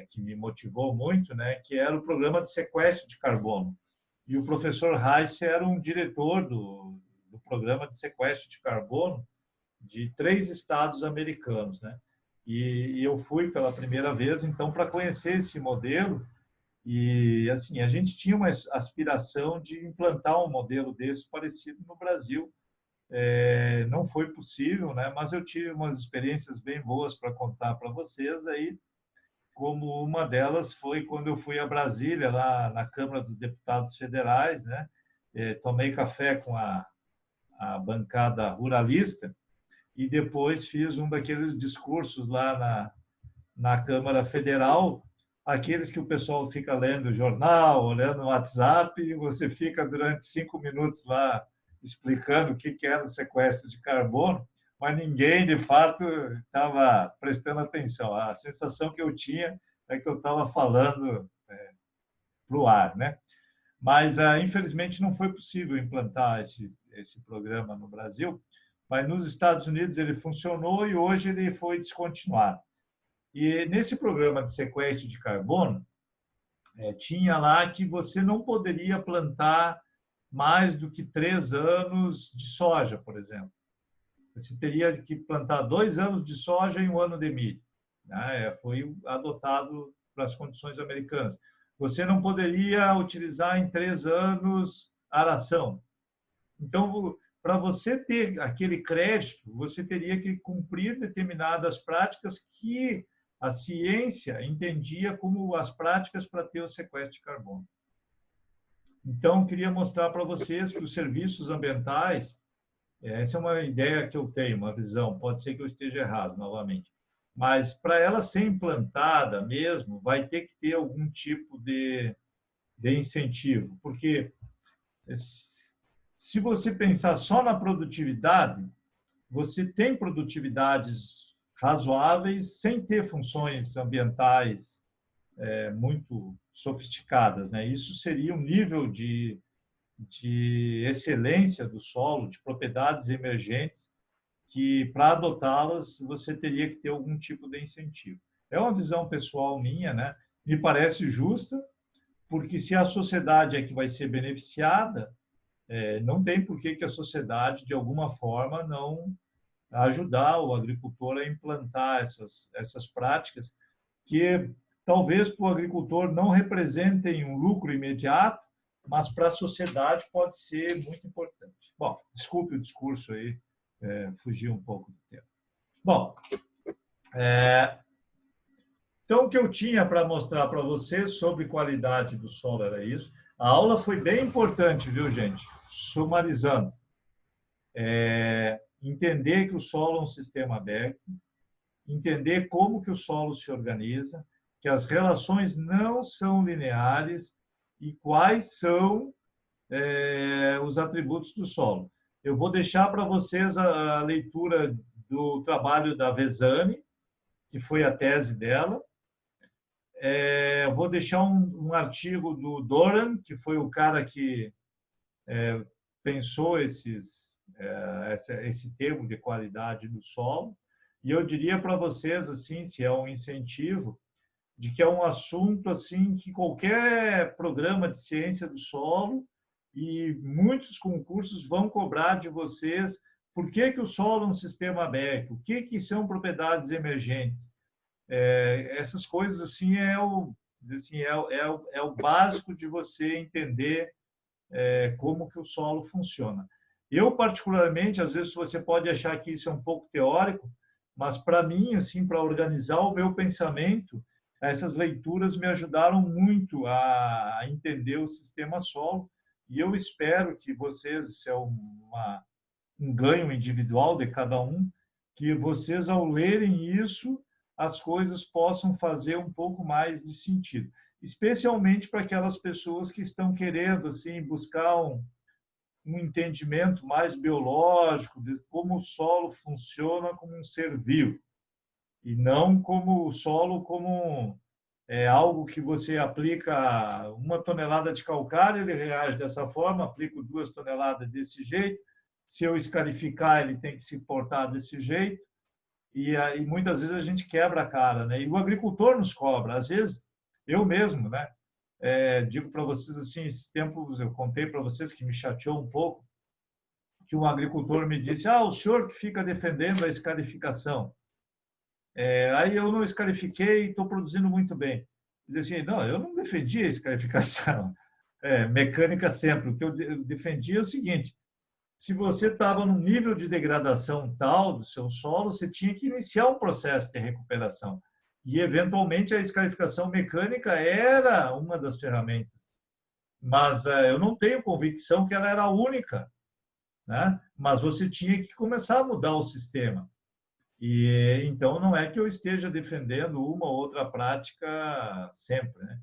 que me motivou muito, né, que era o programa de sequestro de carbono. E o professor Heiss era um diretor do programa de sequestro de carbono de 3 estados americanos, né? E eu fui pela primeira vez, então, para conhecer esse modelo. E, assim, a gente tinha uma aspiração de implantar um modelo desse parecido no Brasil. Não foi possível, né? Mas eu tive umas experiências bem boas para contar para vocês aí, como uma delas foi quando eu fui a Brasília, lá na Câmara dos Deputados Federais, né? Tomei café com a bancada ruralista e depois fiz um daqueles discursos lá na Câmara Federal, aqueles que o pessoal fica lendo o jornal, olhando o WhatsApp, e você fica durante 5 minutos lá explicando o que era o sequestro de carbono. mas ninguém, de fato, estava prestando atenção. A sensação que eu tinha é que eu estava falando para o ar, né? Mas, infelizmente, não foi possível implantar esse programa no Brasil, mas nos Estados Unidos ele funcionou e hoje ele foi descontinuado. E nesse programa de sequestro de carbono, tinha lá que você não poderia plantar mais do que 3 anos de soja, por exemplo. Você teria que plantar 2 anos de soja e 1 ano de milho. Né? Foi adotado para as condições americanas. Você não poderia utilizar em 3 anos aração. Então, para você ter aquele crédito, você teria que cumprir determinadas práticas que a ciência entendia como as práticas para ter o sequestro de carbono. Então, queria mostrar para vocês que os serviços ambientais, essa é uma ideia que eu tenho, uma visão, pode ser que eu esteja errado novamente, mas para ela ser implantada mesmo, vai ter que ter algum tipo de incentivo, porque se você pensar só na produtividade, você tem produtividades razoáveis sem ter funções ambientais muito sofisticadas, né? Isso seria um nível de excelência do solo, de propriedades emergentes, que para adotá-las você teria que ter algum tipo de incentivo. É uma visão pessoal minha, né? Me parece justa, porque se a sociedade é que vai ser beneficiada, não tem por que a sociedade, de alguma forma, não ajudar o agricultor a implantar essas práticas que talvez para o agricultor não representem um lucro imediato, mas para a sociedade pode ser muito importante. Bom, desculpe o discurso aí, fugiu um pouco do tempo. Bom, então o que eu tinha para mostrar para vocês sobre qualidade do solo era isso. A aula foi bem importante, viu, gente? Sumarizando. Entender que o solo é um sistema aberto, entender como que o solo se organiza, que as relações não são lineares e quais são os atributos do solo. Eu vou deixar para vocês a leitura do trabalho da Vesani, que foi a tese dela. Eu vou deixar um artigo do Doran, que foi o cara que pensou esse termo de qualidade do solo. E eu diria para vocês, assim, se é um incentivo, de que é um assunto assim que qualquer programa de ciência do solo e muitos concursos vão cobrar de vocês por que o solo é um sistema aberto, o que são propriedades emergentes. Essas coisas assim é o básico de você entender como que o solo funciona. Eu, particularmente, às vezes você pode achar que isso é um pouco teórico, mas para mim, assim, para organizar o meu pensamento, essas leituras me ajudaram muito a entender o sistema solo e eu espero que vocês, isso é um ganho individual de cada um, que vocês, ao lerem isso, as coisas possam fazer um pouco mais de sentido, especialmente para aquelas pessoas que estão querendo assim buscar um entendimento mais biológico de como o solo funciona como um ser vivo e não como o solo como algo que você aplica 1 tonelada de calcário, ele reage dessa forma, aplico 2 toneladas desse jeito, se eu escarificar, ele tem que se portar desse jeito, e muitas vezes a gente quebra a cara, né? E o agricultor nos cobra, às vezes eu mesmo, né? Digo para vocês assim, esses tempos eu contei para vocês que me chateou um pouco, que um agricultor me disse: o senhor que fica defendendo a escarificação. Aí eu não escarifiquei e estou produzindo muito bem. Diz assim, não, eu não defendi a escarificação mecânica sempre. O que eu defendia é o seguinte: se você estava num nível de degradação tal do seu solo, você tinha que iniciar um processo de recuperação. E, eventualmente, a escarificação mecânica era uma das ferramentas. Mas eu não tenho convicção que ela era a única, né? Mas você tinha que começar a mudar o sistema. E então não é que eu esteja defendendo uma ou outra prática sempre, né?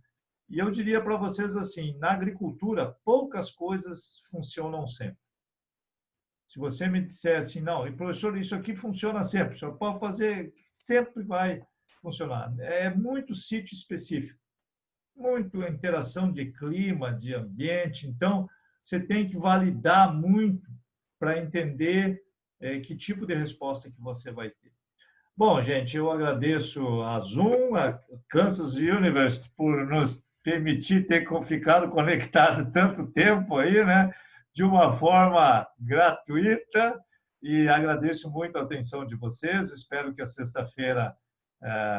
E eu diria para vocês assim, na agricultura poucas coisas funcionam sempre. Se você me disser assim, não, e professor, isso aqui funciona sempre, o senhor pode fazer, sempre vai funcionar. É muito sítio específico, muito interação de clima, de ambiente, então você tem que validar muito para entender que tipo de resposta que você vai ter. Bom, gente, eu agradeço a Zoom, a Kansas University, por nos permitir ter ficado conectado tanto tempo aí, né? De uma forma gratuita, e agradeço muito a atenção de vocês. Espero que a sexta-feira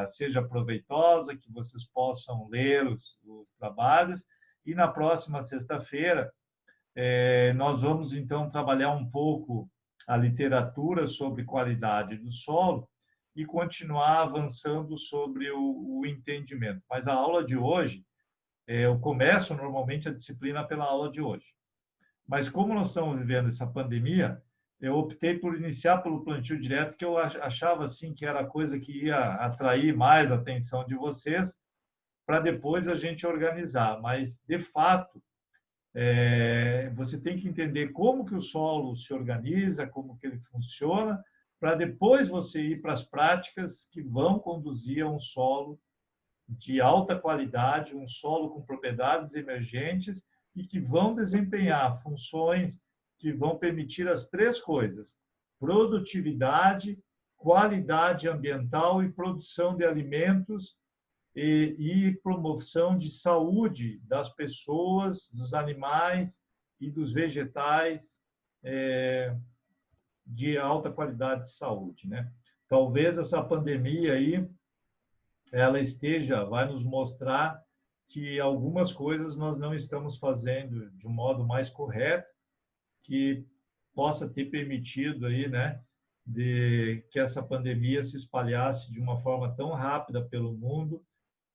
seja proveitosa, que vocês possam ler os trabalhos. E na próxima sexta-feira, nós vamos, então, trabalhar um pouco a literatura sobre qualidade do solo e continuar avançando sobre o entendimento. Mas a aula de hoje, eu começo normalmente a disciplina pela aula de hoje. Mas como nós estamos vivendo essa pandemia, eu optei por iniciar pelo plantio direto, que eu achava assim que era a coisa que ia atrair mais a atenção de vocês, para depois a gente organizar. Mas, de fato, você tem que entender como que o solo se organiza, como que ele funciona, para depois você ir para as práticas que vão conduzir a um solo de alta qualidade, um solo com propriedades emergentes e que vão desempenhar funções que vão permitir as três coisas: produtividade, qualidade ambiental e produção de alimentos e promoção de saúde das pessoas, dos animais e dos vegetais de alta qualidade de saúde, né? Talvez essa pandemia aí ela vai nos mostrar que algumas coisas nós não estamos fazendo de um modo mais correto, que possa ter permitido aí, né, de que essa pandemia se espalhasse de uma forma tão rápida pelo mundo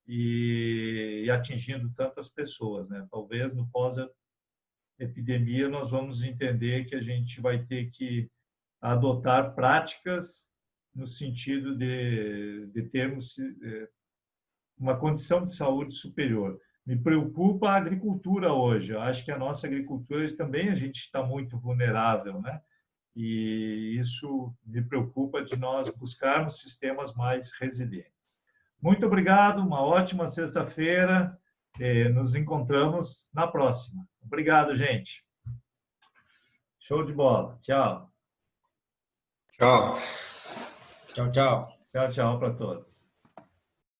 e atingindo tantas pessoas, né? Talvez no pós-epidemia nós vamos entender que a gente vai ter que adotar práticas no sentido de termos uma condição de saúde superior. Me preocupa a agricultura hoje. Eu acho que a nossa agricultura também a gente está muito vulnerável, né? E isso me preocupa de nós buscarmos sistemas mais resilientes. Muito obrigado, uma ótima sexta-feira. Nos encontramos na próxima. Obrigado, gente. Show de bola. Tchau. Tchau. Tchau, tchau. Tchau, tchau para todos.